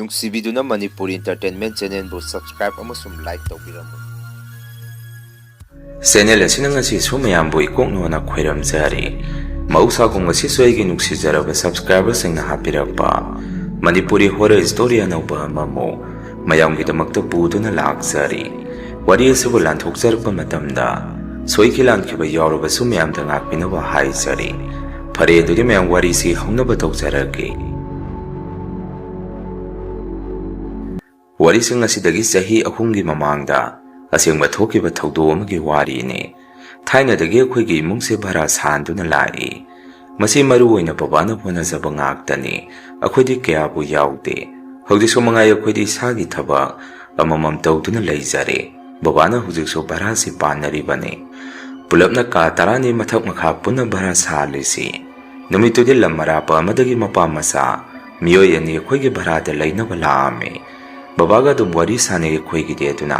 ꯅꯨꯡꯁꯤꯕꯤꯗꯨꯅ Manipuri entertainment ꯆꯦꯅꯦꯜꯕꯨ subscribe ꯑꯃꯁꯨꯡ like ꯇꯧꯕꯤꯔꯝꯃꯨ꯫ Channel ꯑꯁꯤꯅ ꯉꯁꯤꯁꯨ ꯃꯌꯥꯝꯕꯨ ꯏꯀꯣꯛꯅꯣꯅ ꯈꯣꯏꯔꯝꯖꯔꯤ꯫ ꯃꯍꯧꯁꯥꯒꯨꯝ ꯉꯁꯤꯁꯨ ꯑꯩꯒꯤ ꯅꯨꯡꯁꯤꯖꯔꯕ ꯁꯕꯁꯀ꯭ꯔꯥꯏꯕꯔꯁꯤꯡꯅ ꯍꯥꯞꯄꯤꯔꯛꯄ ꯃꯅꯤꯄꯨꯔꯤ ꯍꯣꯔꯔ ꯁ꯭ꯇꯣꯔꯤ ꯑꯅꯧꯕ ꯑꯃꯕꯨ ꯃꯌꯥꯝꯒꯤꯗꯃꯛꯇ ꯄꯨꯗꯨꯅ ꯂꯥꯛꯆꯔꯤ꯫ ꯋꯥꯔꯤ ꯑꯁꯤꯕꯨ ꯂꯥꯟꯊꯣꯛꯆꯔꯛꯄ ꯃꯇꯝꯗ ꯁꯣꯏꯈꯤ ꯂꯥꯟꯈꯤꯕ ꯌꯥꯎꯔꯕꯁꯨ ꯃꯌꯥꯝꯗ ꯉꯥꯛꯄꯤꯅꯕ ꯍꯥꯏꯖꯔꯤ꯫ ꯐꯔꯦ ꯑꯗꯨꯗꯤ ꯃꯌꯥꯝ ꯋꯥꯔꯤꯁꯤ ꯍꯧꯅꯕ ꯇꯧꯖꯔꯒꯦ꯫ ꯋꯥꯔꯤꯁꯤꯡ ꯑꯁꯤꯗꯒꯤ ꯆꯍꯤ 3ꯒꯤ ꯃꯃꯥꯡꯗ ꯑꯁꯦꯡꯕ ꯊꯣꯛꯈꯤꯕ ꯊꯧꯗꯣꯛ ꯑꯃꯒꯤ ꯋꯥꯔꯤꯅꯤ꯫ ꯊꯥꯏꯅꯗꯒꯤ ꯑꯩꯈꯣꯏꯒꯤ ꯏꯃꯨꯡꯁꯦ ꯚꯔꯥ ꯁꯥꯟꯗꯨꯅ ꯂꯥꯛꯏ꯫ ꯃꯁꯤ ꯃꯔꯨ ꯑꯣꯏꯅ ꯕꯕꯥꯅ ꯍꯣꯠꯅꯖꯕ ꯉꯥꯛꯇꯅꯤ꯫ ꯑꯩꯈꯣꯏꯗꯤ ꯀꯌꯥꯕꯨ ꯌꯥꯎꯗꯦ꯫ ꯍꯧꯖꯤꯛꯁꯨ ꯃꯉꯥꯏ ꯑꯩꯈꯣꯏꯗꯤ ꯏꯁꯥꯒꯤ ꯊꯕꯛ ꯑꯃꯃꯝ ꯇꯧꯗꯨꯅ ꯂꯩꯖꯔꯦ꯫ ꯕꯕꯥꯅ ꯍꯧꯖꯤꯛꯁꯨ ꯚꯔꯥꯁꯤ ꯄꯥꯟꯅꯔꯤꯕꯅꯤ꯫ ꯄꯨꯂꯞꯅ ꯀꯥ 10ꯅꯤ ꯃꯊꯛ ꯃꯈꯥ ꯄꯨꯟꯅ ꯚꯔꯥ ꯁꯥꯜꯂꯤꯁꯤ꯫ ꯅꯨꯃꯤꯠꯇꯨꯗꯤ ꯂꯝ ꯑꯔꯥꯞꯄ ꯑꯃꯗꯒꯤ ꯃꯄꯥ ꯃꯆꯥ ꯃꯤꯑꯣꯏ 2 ꯑꯩꯈꯣꯏꯒꯤ ꯚꯔꯥꯗ ꯂꯩꯅꯕ ꯂꯥꯛꯑꯝꯃꯤ꯫ ꯕꯕꯥꯒ ꯑꯗꯨꯝ ꯋꯥꯔꯤ ꯁꯥꯟꯅꯩ ꯑꯩꯈꯣꯏꯒꯤꯗꯤ ꯑꯗꯨꯅ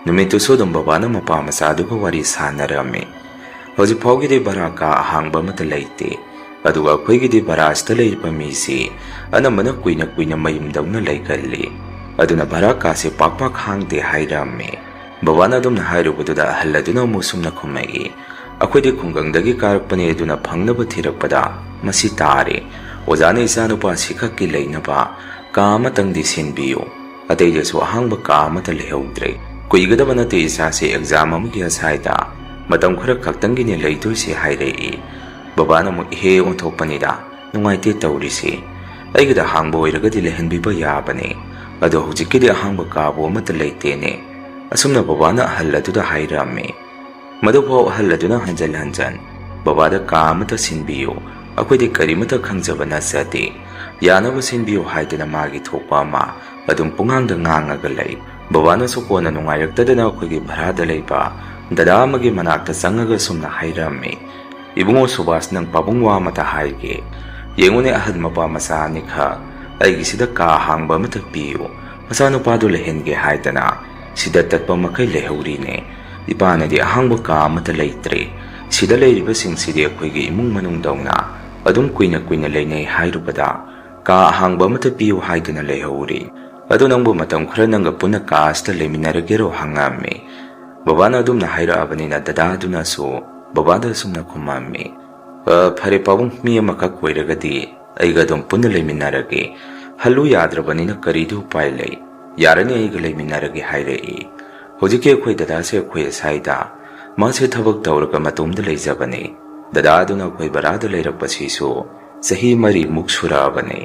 ꯅꯨꯃꯤꯠꯇꯨꯁꯨ ꯑꯗꯨꯝ ꯕꯕꯥꯅ ꯃꯄꯥ ꯃꯆꯥꯗꯨꯒ ꯋꯥꯔꯤ ꯁꯥꯟꯅꯔꯝꯃꯤ꯫ ꯍꯧꯖꯤꯛ ꯐꯥꯎꯒꯤꯗꯤ ꯚꯔꯥ ꯀꯥ ꯑꯍꯥꯡꯕ ꯑꯃꯠꯇ ꯂꯩꯇꯦ꯫ ꯑꯗꯨꯒ ꯑꯩꯈꯣꯏꯒꯤꯗꯤ ꯚꯔꯥꯁꯤꯗ ꯂꯩꯔꯤꯕ ꯃꯤꯁꯤ ꯑꯅꯝꯕꯅ ꯀꯨꯏꯅ ꯃꯌꯨꯝꯗꯧꯅ ꯂꯩꯒꯜꯂꯤ꯫ ꯑꯗꯨꯅ ꯚꯔꯥ ꯀꯥꯁꯦ ꯄꯥꯛ ꯍꯥꯡꯗꯦ ꯍꯥꯏꯔꯝꯃꯤ꯫ ꯕꯕꯥꯅ ꯑꯗꯨꯝꯅ ꯍꯥꯏꯔꯨꯕꯗꯨꯗ ꯑꯍꯜ ꯑꯗꯨꯅ ꯑꯃꯨꯛ ꯁꯨꯝꯅ ꯈꯨꯝꯃꯛꯏ, ꯑꯩꯈꯣꯏꯗꯤ ꯈꯨꯡꯒꯪꯗꯒꯤ ꯀꯥꯔꯛꯄꯅꯤ ꯑꯗꯨꯅ ꯐꯪꯅꯕ ꯊꯤꯔꯛꯄꯗ ꯃꯁꯤ ꯇꯥꯔꯦ꯫ ꯑꯣꯖꯥꯅ ꯏꯆꯥꯅꯨꯄꯥ ꯁꯤꯈꯛꯀꯤ ꯂꯩꯅꯕ ꯀꯥ ꯑꯃꯇꯪꯗꯤ ꯁꯤꯟꯕꯤꯌꯨ꯫ ꯑꯇꯩꯗꯁꯨ ꯑꯍꯥꯡꯕ ꯀꯥ ꯑꯃꯠꯇ ꯂꯩꯍꯧꯗ꯭ꯔꯦ꯫ ꯀꯨꯏꯒꯗꯕ ꯅꯠꯇꯦ ꯏꯆꯥꯁꯦ ꯑꯦꯛꯖꯥꯝ ꯑꯃꯒꯤ ꯑꯁꯥꯏꯗ ꯃꯇꯝ ꯈꯔ ꯈꯛꯇꯪꯒꯤꯅꯦ ꯂꯩꯗꯣꯏꯁꯦ ꯍꯥꯏꯔꯛꯏ꯫ ꯕꯕꯥꯅ ꯑꯃꯨꯛ ꯏꯍꯦ ꯑꯣꯟꯊꯣꯛꯄꯅꯤꯗ, ꯅꯨꯡꯉꯥꯏꯇꯦ ꯇꯧꯔꯤꯁꯤ꯫ ꯑꯩꯒꯤꯗ ꯑꯍꯥꯡꯕ ꯑꯣꯏꯔꯒꯗꯤ ꯂꯩꯍꯟꯕꯤꯕ ꯌꯥꯕꯅꯤ꯫ ꯑꯗꯣ ꯍꯧꯖꯤꯛꯀꯤꯗꯤ ꯑꯍꯥꯡꯕ ꯀꯥꯕꯨ ꯑꯃꯠꯇ ꯂꯩꯇꯦꯅꯦ꯫ ꯑꯁꯨꯝꯅ ꯕꯕꯥꯅ ꯑꯍꯜ ꯑꯗꯨꯗ ꯍꯥꯏꯔꯝꯃꯤ꯫ ꯃꯗꯨꯐꯥꯎ ꯑꯍꯜ ꯑꯗꯨꯅ ꯍꯟꯖꯟ ꯕꯕꯥꯗ ꯀꯥ ꯑꯃꯠꯇ ꯁꯤꯟꯕꯤꯌꯨ, ꯑꯩꯈꯣꯏꯗꯤ ꯀꯔꯤꯃꯠꯇ ꯈꯪꯖꯕ ꯅꯠꯆꯗꯦ, ꯌꯥꯅꯕ ꯁꯤꯟꯕꯤꯌꯨ ꯍꯥꯏꯗꯅ ꯃꯥꯒꯤ ꯊꯣꯛꯄ ꯑꯃ ꯑꯗꯨꯝ ꯄꯨꯡꯉꯥꯡꯗ ꯉꯥꯡꯉꯒ ꯂꯩ꯫ ꯕꯕꯥꯅꯁꯨ ꯀꯣꯟꯅ ꯅꯨꯡꯉꯥꯏꯔꯛꯇꯗꯅ ꯑꯩꯈꯣꯏꯒꯤ ꯚꯔꯥꯗ ꯂꯩꯕ ꯗꯗꯥ ꯑꯃꯒꯤ ꯃꯅꯥꯛꯇ ꯆꯪꯉꯒ ꯁꯨꯝꯅ ꯍꯥꯏꯔꯝꯃꯤ, ꯏꯕꯨꯡꯉꯣ ꯁꯨꯕꯥꯁ, ꯅꯪ ꯄꯥꯕꯨꯡ ꯋꯥ ꯑꯃꯇ ꯍꯥꯏꯒꯦ꯫ ꯌꯦꯡꯉꯨꯅꯦ ꯑꯍꯜ ꯃꯄꯥ ꯃꯆꯥ ꯑꯅꯤꯈꯛ ꯑꯩꯒꯤꯁꯤꯗ ꯀꯥ ꯍꯥꯡꯕ ꯑꯃꯇ ꯄꯤꯌꯨ, ꯃꯆꯥꯅꯨꯄꯥꯗꯨ ꯂꯩꯍꯟꯒꯦ ꯍꯥꯏꯗꯅ ꯁꯤꯗ ꯇꯠꯄ ꯃꯈꯩ ꯂꯩꯍꯧꯔꯤꯅꯦ꯫ ꯏꯄꯥꯅꯗꯤ ꯑꯍꯥꯡꯕ ꯀꯥ ꯑꯃꯠꯇ ꯂꯩꯇ꯭ꯔꯦ꯫ ꯁꯤꯗ ꯂꯩꯔꯤꯕꯁꯤꯡꯁꯤꯗꯤ ꯑꯩꯈꯣꯏꯒꯤ ꯏꯃꯨꯡ ꯃꯅꯨꯡꯗꯧꯅ ꯑꯗꯨꯝ ꯀꯨꯏꯅ ꯂꯩꯅꯩ ꯍꯥꯏꯔꯨꯕꯗ ꯀꯥ ꯑꯍꯥꯡꯕ ꯑꯃꯠꯇ ꯄꯤꯌꯨ ꯍꯥꯏꯗꯨꯅ ꯂꯩꯍꯧꯔꯤ꯫ ꯑꯗꯨ ꯅꯪꯕꯨ ꯃꯇꯝ ꯈꯔ ꯅꯪꯒ ꯄꯨꯟꯅ ꯀꯥ ꯑꯁꯤꯗ ꯂꯩꯃꯤꯟꯅꯔꯒꯦꯔꯣ ꯍꯪꯉꯝꯃꯤ꯫ ꯕꯕꯥꯅ ꯑꯗꯨꯝꯅ ꯍꯥꯏꯔꯛꯑꯕꯅꯤꯅ ꯗꯗꯥꯗꯨꯅꯁꯨ ꯕꯕꯥꯗ ꯁꯨꯝꯅ ꯈꯨꯝꯃꯝꯃꯤ, ꯐꯔꯦ ꯄꯥꯕꯨꯡ, ꯃꯤ ꯑꯃꯈꯛ ꯑꯣꯏꯔꯒꯗꯤ ꯑꯩꯒ ꯑꯗꯨꯝ ꯄꯨꯟꯅ ꯂꯩꯃꯤꯟꯅꯔꯒꯦ꯫ ꯍꯜꯂꯨ ꯌꯥꯗ꯭ꯔꯕꯅꯤꯅ ꯀꯔꯤꯗꯤ ꯎꯄꯥꯏ ꯂꯩ, ꯌꯥꯔꯅꯤ ꯑꯩꯒ ꯂꯩꯃꯤꯟꯅꯔꯒꯦ ꯍꯥꯏꯔꯛꯏ꯫ ꯍꯧꯖꯤꯛꯀꯤ ꯑꯩꯈꯣꯏ ꯗꯗꯥꯁꯦ ꯑꯩꯈꯣꯏ ꯑꯁꯥꯏꯗ ꯃꯥꯁꯦ ꯊꯕꯛ ꯇꯧꯔꯒ ꯃꯇꯣꯝꯗ ꯂꯩꯖꯕꯅꯤ꯫ ꯗꯗꯥꯗꯨꯅ ꯑꯩꯈꯣꯏ ꯕꯔꯥꯗ ꯂꯩꯔꯛꯄꯁꯤꯁꯨ ꯆꯍꯤ 4ꯃꯨꯛ ꯁꯨꯔꯛꯑꯕꯅꯤ꯫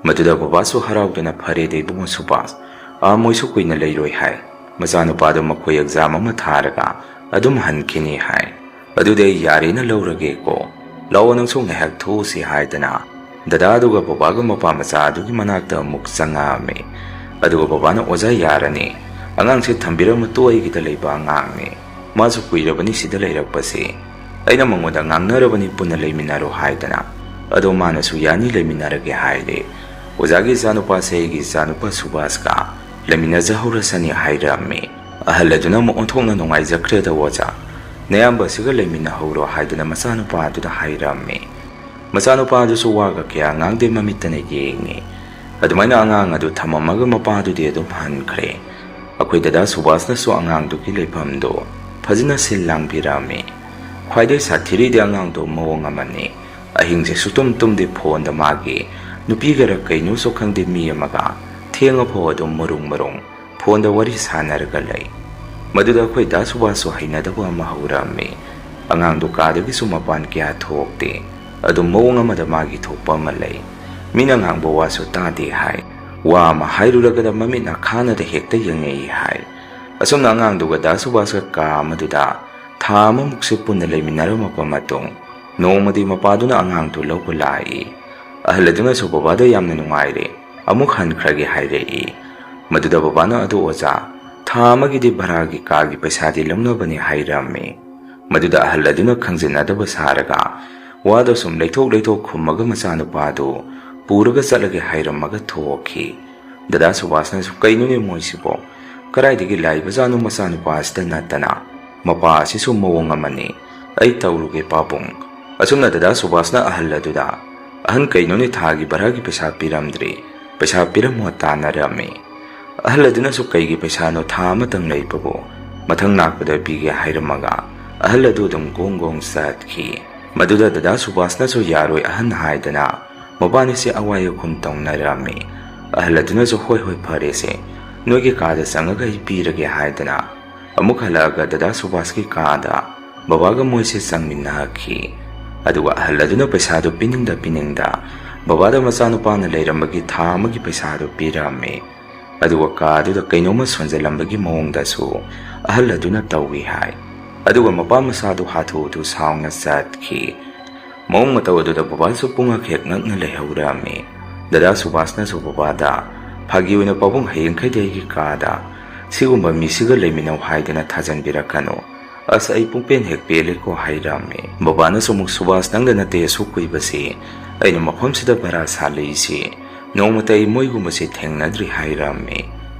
ꯃꯗꯨꯗ ꯕꯕꯥꯁꯨ ꯍꯔꯥꯎꯗꯨꯅ ꯐꯔꯦꯗ ꯏꯕꯨꯡꯉꯣ ꯁꯨꯕꯥꯁ, ꯃꯣꯏꯁꯨ ꯀꯨꯏꯅ ꯂꯩꯔꯣꯏ ꯍꯥꯏ, ꯃꯆꯥꯅꯨꯄꯥꯗꯣ ꯃꯈꯣꯏ ꯑꯦꯛꯖꯥꯝ ꯑꯃ ꯊꯥꯔꯒ ꯑꯗꯨꯝ ꯍꯟꯈꯤꯅꯤ ꯍꯥꯏ꯫ ꯑꯗꯨꯗꯤ ꯑꯩ ꯌꯥꯔꯦꯅ ꯂꯧꯔꯒꯦꯀꯣ, ꯂꯥꯛꯑꯣ ꯅꯪꯁꯨ ꯉꯥꯏꯍꯥꯛ ꯊꯣꯛꯎꯁꯤ ꯍꯥꯏꯗꯅ ꯗꯗꯥꯗꯨꯒ ꯕꯕꯥꯒ ꯃꯄꯥ ꯃꯆꯥ ꯑꯗꯨꯒꯤ ꯃꯅꯥꯛꯇ ꯑꯃꯨꯛ ꯆꯪꯉꯛꯑꯝꯃꯤ꯫ ꯑꯗꯨꯒ ꯕꯕꯥꯅ, ꯑꯣꯖꯥ ꯌꯥꯔꯅꯤ, ꯑꯉꯥꯡꯁꯦ ꯊꯝꯕꯤꯔꯝꯃꯨ, ꯑꯩꯒꯤꯗ ꯂꯩꯕ ꯑꯉꯥꯡꯅꯤ, ꯃꯥꯁꯨ ꯀꯨꯏꯔꯕꯅꯤ ꯁꯤꯗ ꯂꯩꯔꯛꯄꯁꯦ, ꯑꯩꯅ ꯃꯉꯣꯟꯗ ꯉꯥꯡꯅꯔꯕꯅꯤ ꯄꯨꯟꯅ ꯂꯩꯃꯤꯟꯅꯔꯣ ꯍꯥꯏꯗꯅ꯫ ꯑꯗꯣ ꯃꯥꯅꯁꯨ ꯌꯥꯅꯤ ꯂꯩꯃꯤꯟꯅꯔꯒꯦ ꯍꯥꯏꯔꯦ꯫ ꯑꯣꯖꯥꯒꯤ ꯏꯆꯥꯅꯨꯄꯥꯁꯦ ꯑꯩꯒꯤ ꯏꯆꯥꯅꯨꯄꯥ ꯁꯨꯕꯥꯁꯀ ꯂꯩꯃꯤꯟꯅꯖꯍꯧꯔꯁꯅꯤ ꯍꯥꯏꯔꯝꯃꯤ꯫ ꯑꯍꯜ ꯑꯗꯨꯅ ꯑꯃꯨꯛ ꯑꯣꯟꯊꯣꯛꯅ ꯅꯨꯡꯉꯥꯏꯖꯈ꯭ꯔꯦꯗ ꯑꯣꯖꯥ, ꯅꯌꯥꯝꯕꯁꯤꯒ ꯂꯩꯃꯤꯟꯅꯍꯧꯔꯣ ꯍꯥꯏꯗꯅ ꯃꯆꯥꯅꯨꯄꯥ ꯑꯗꯨꯗ ꯍꯥꯏꯔꯝꯃꯤ꯫ ꯃꯆꯥꯅꯨꯄꯥ ꯑꯗꯨꯁꯨ ꯋꯥꯒ ꯀꯌꯥ ꯉꯥꯡꯗꯦ, ꯃꯃꯤꯠꯇꯅ ꯌꯦꯡꯉꯤ꯫ ꯑꯗꯨꯃꯥꯏꯅ ꯑꯉꯥꯡ ꯑꯗꯨ ꯊꯝꯃꯝꯃꯒ ꯃꯄꯥꯗꯨꯗꯤ ꯑꯗꯨꯝ ꯍꯟꯈ꯭ꯔꯦ꯫ ꯑꯩꯈꯣই ꯗꯗꯥ ꯁꯨꯕꯥꯁꯅꯁꯨ ꯑꯉꯥꯡꯗꯨꯒꯤ ꯂꯩꯐꯝꯗꯣ ꯐꯖꯅ ꯁꯤꯜ ꯂꯥꯡꯕꯤꯔꯝꯃꯤ꯫ ꯈ꯭ꯋꯥꯏꯗꯒꯤ ꯁꯥꯊꯤꯔꯤꯗꯤ ꯑꯉꯥꯡꯗꯣ ꯃꯑꯣꯡ ꯑꯃꯅꯤ꯫ ꯑꯍꯤꯡꯁꯦ ꯁꯨꯛꯇꯨꯝ ꯇꯨꯝꯗꯦ, ꯐꯣꯟꯗ ꯃꯥꯒꯤ ꯅꯨꯄꯤꯒꯔ ꯀꯩꯅꯣꯁꯨ ꯈꯪꯗꯦ ꯃꯤ ꯑꯃꯒ ꯊꯦꯡꯉꯐꯥꯎ ꯑꯗꯨꯝ ꯃꯔꯨꯡ ꯐꯣꯟꯗ ꯋꯥꯔꯤ ꯁꯥꯟꯅꯔꯒ ꯂꯩ꯫ ꯃꯗꯨꯗ ꯑꯩꯈꯣꯏ ꯗꯥ ꯁꯨꯕꯥꯁꯁꯨ ꯍꯩꯅꯗꯕ ꯑꯃ ꯍꯧꯔꯝꯃꯤ꯫ ꯑꯉꯥꯡꯗꯣ ꯀꯥꯗꯒꯤꯁꯨ ꯃꯄꯥꯟ ꯀꯌꯥ ꯊꯣꯛꯇꯦ꯫ ꯑꯗꯨꯝ ꯃꯑꯣꯡ ꯑꯃꯗ ꯃꯥꯒꯤ ꯊꯣꯛꯄ ꯑꯃ ꯂꯩ꯫ ꯃꯤꯅ ꯉꯥꯡꯕ ꯋꯥꯁꯨ ꯇꯥꯗꯦ ꯍꯥꯏ꯫ ꯋꯥ ꯑꯃ ꯍꯥꯏꯔꯨꯔꯒꯗ ꯃꯃꯤꯠ ꯅꯥꯈꯥꯅꯗ ꯍꯦꯛꯇ ꯌꯦꯡꯉꯛꯏ ꯍꯥꯏ꯫ ꯑꯁꯨꯝꯅ ꯑꯉꯥꯡꯗꯨꯒ ꯗꯥ ꯁꯨꯕꯥꯁꯀ ꯀꯥ ꯑꯃꯗꯨꯗ ꯊꯥ ꯑꯃꯃꯨꯛꯁꯦ ꯄꯨꯟꯅ ꯂꯩꯃꯤꯟꯅꯔꯝꯃꯕ ꯃꯇꯨꯡ ꯅꯣꯡꯃꯗꯤ ꯃꯄꯥꯗꯨꯅ ꯑꯉꯥꯡꯗꯨ ꯂꯧꯕ ꯂꯥꯛꯏ꯫ ꯑꯍꯜ ꯑꯗꯨꯅꯁꯨ ꯕꯕꯥꯗ ꯌꯥꯝꯅ ꯅꯨꯡꯉꯥꯏꯔꯦ, ꯑꯃꯨꯛ ꯍꯟꯈ꯭ꯔꯒꯦ ꯍꯥꯏꯔꯛꯏ꯫ ꯃꯗꯨꯗ ꯕꯕꯥꯅ, ꯑꯗꯨ ꯑꯣꯖꯥ, ꯊꯥ ꯑꯃꯒꯤꯗꯤ ꯚꯔꯥꯒꯤ ꯀꯥꯒꯤ ꯄꯩꯁꯥꯗꯤ ꯂꯧꯅꯕꯅꯤ ꯍꯥꯏꯔꯝꯃꯤ꯫ ꯃꯗꯨꯗ ꯑꯍꯜ ꯑꯗꯨꯅ ꯈꯪꯖꯤꯟꯅꯗꯕ ꯁꯥꯔꯒ ꯋꯥꯗꯣ ꯁꯨꯝ ꯂꯩꯊꯣꯛ ꯈꯨꯝꯃꯒ ꯃꯆꯥꯅꯨꯄꯥꯗꯨ ꯄꯨꯔꯒ ꯆꯠꯂꯒꯦ ꯍꯥꯏꯔꯝꯃꯒ ꯊꯣꯛꯈꯤ꯫ ꯗꯗꯥ ꯁꯨꯕꯥꯁꯅꯁꯨ, ꯀꯩꯅꯣꯅꯦ ꯃꯣꯏꯁꯤꯕꯣ, ꯀꯗꯥꯏꯗꯒꯤ ꯂꯥꯛꯏꯕꯖꯥꯠꯅꯣ ꯃꯆꯥꯅꯨꯄꯥꯁꯤꯗ ꯅꯠꯇꯅ, ꯃꯄꯥ ꯑꯁꯤꯁꯨ ꯃꯑꯣꯡ ꯑꯃꯅꯤ, ꯑꯩ ꯇꯧꯔꯨꯒꯦ ꯄꯥꯕꯨꯡ꯫ ꯑꯁꯨꯝꯅ ꯗꯗꯥ ꯁꯨꯕꯥꯁꯅ ꯑꯍꯜ ꯑꯗꯨꯗ, ꯑꯍꯟ ꯀꯩꯅꯣꯅꯦ ꯊꯥꯒꯤ ꯚꯔꯥꯒꯤ ꯄꯩꯁꯥ ꯄꯤꯔꯝꯗ꯭ꯔꯤ, ꯄꯩꯁꯥ ꯄꯤꯔꯝꯃꯣ ꯇꯥꯟꯅꯔꯝꯃꯤ꯫ ꯑꯍꯜ ꯑꯗꯨꯅꯁꯨ ꯀꯩꯒꯤ ꯄꯩꯁꯥꯅꯣ ꯊꯥ ꯑꯃꯇꯪ ꯂꯩꯕꯕꯨ ꯃꯊꯪ ꯂꯥꯛꯄꯗ ꯄꯤꯒꯦ ꯍꯥꯏꯔꯝꯃꯒ ꯑꯍꯜ ꯑꯗꯨ ꯑꯗꯨꯝ ꯒꯣꯡ ꯒꯣꯡ ꯆꯠꯈꯤ꯫ ꯃꯗꯨꯗ ꯗꯗꯥ ꯁꯨꯕꯥꯁꯅꯁꯨ ꯌꯥꯔꯣꯏ ꯑꯍꯟ ꯍꯥꯏꯗꯅ ꯃꯕꯥꯅꯤꯁꯦ ꯑꯋꯥꯏ ꯑꯈꯨꯝ ꯇꯧꯅꯔꯝꯃꯤ꯫ ꯑꯍꯜ ꯑꯗꯨꯅꯁꯨ ꯍꯣꯏ ꯍꯣꯏ ꯐꯔꯦꯁꯦ ꯅꯣꯏꯒꯤ ꯀꯥꯗ ꯆꯪꯉꯒ ꯑꯩ ꯄꯤꯔꯒꯦ ꯍꯥꯏꯗꯅ ꯑꯃꯨꯛ ꯍꯜꯂꯛꯑꯒ ꯗꯗꯥ ꯁꯨꯕꯥꯁꯀꯤ ꯀꯥꯗ ꯕꯕꯥꯒ ꯃꯣꯏꯁꯦ ꯆꯪꯃꯤꯟꯅꯈꯤ꯫ ꯑꯗꯨꯒ ꯑꯍꯜ ꯑꯗꯨꯅ ꯄꯩꯁꯥꯗꯨ ꯄꯤꯅꯤꯡꯗ ꯕꯕꯥꯗ ꯃꯆꯥꯅꯨꯄꯥꯅ ꯂꯩꯔꯝꯕꯒꯤ ꯊꯥ ꯑꯃꯒꯤ ꯄꯩꯁꯥꯗꯨ ꯄꯤꯔꯝꯃꯤ꯫ ꯑꯗꯨꯒ ꯀꯥꯗꯨꯗ ꯀꯩꯅꯣꯝꯃ ꯁꯣꯟꯖꯜꯂꯝꯕꯒꯤ ꯃꯑꯣꯡꯗꯁꯨ ꯑꯍꯜ ꯑꯗꯨꯅ ꯇꯧꯏ ꯍꯥꯏ꯫ ꯑꯗꯨꯒ ꯃꯄꯥ ꯃꯆꯥꯗꯨ ꯍꯥꯊꯨ ꯍꯥꯊꯨ ꯁꯥꯎꯅ ꯆꯠꯈꯤ꯫ ꯃꯑꯣꯡ ꯃꯇꯧ ꯑꯗꯨꯗ ꯕꯕꯥꯁꯨ ꯄꯨꯡꯉꯛ ꯍꯦꯛ ꯉꯛꯅ ꯂꯩꯍꯧꯔꯝꯃꯤ꯫ ꯗꯗꯥ ꯁꯨꯕꯥꯁꯅꯁꯨ ꯕꯕꯥꯗ ꯐꯥꯒꯤ ꯑꯣꯏꯅ ꯄꯥꯕꯨꯡ ꯍꯌꯦꯡꯈꯩꯗꯤ ꯑꯩꯒꯤ ꯀꯥꯗ ꯁꯤꯒꯨꯝꯕ ꯃꯤꯁꯤꯒ ꯂꯩꯃꯤꯟꯅꯧ ꯍꯥꯏꯗꯅ ꯊꯥꯖꯟꯕꯤꯔꯛꯀꯅꯨ ꯑꯁ ꯑꯩ ꯄꯨꯡꯄꯦꯟ ꯍꯦꯛ ꯄꯦꯜꯂꯦꯀꯣ ꯍꯥꯏꯔꯝꯃꯤ꯫ ꯕꯕꯥꯅꯁꯨ ꯑꯃꯨꯛ ꯁꯨꯕꯥꯁ ꯅꯪꯗ ꯅꯠꯇꯦ ꯑꯁꯨꯛ ꯀꯨꯏꯕꯁꯤ ꯑꯩꯅ ꯃꯐꯝꯁꯤꯗ ꯚꯔꯥ ꯁꯥꯜꯂꯛꯏꯁꯤ ꯅꯣꯡꯃꯇ ꯑꯩ ꯃꯣꯏꯒꯨꯝꯕꯁꯤ ꯊꯦꯡꯅꯗ꯭ꯔꯤ ꯍꯥꯏꯔꯝꯃꯤ꯫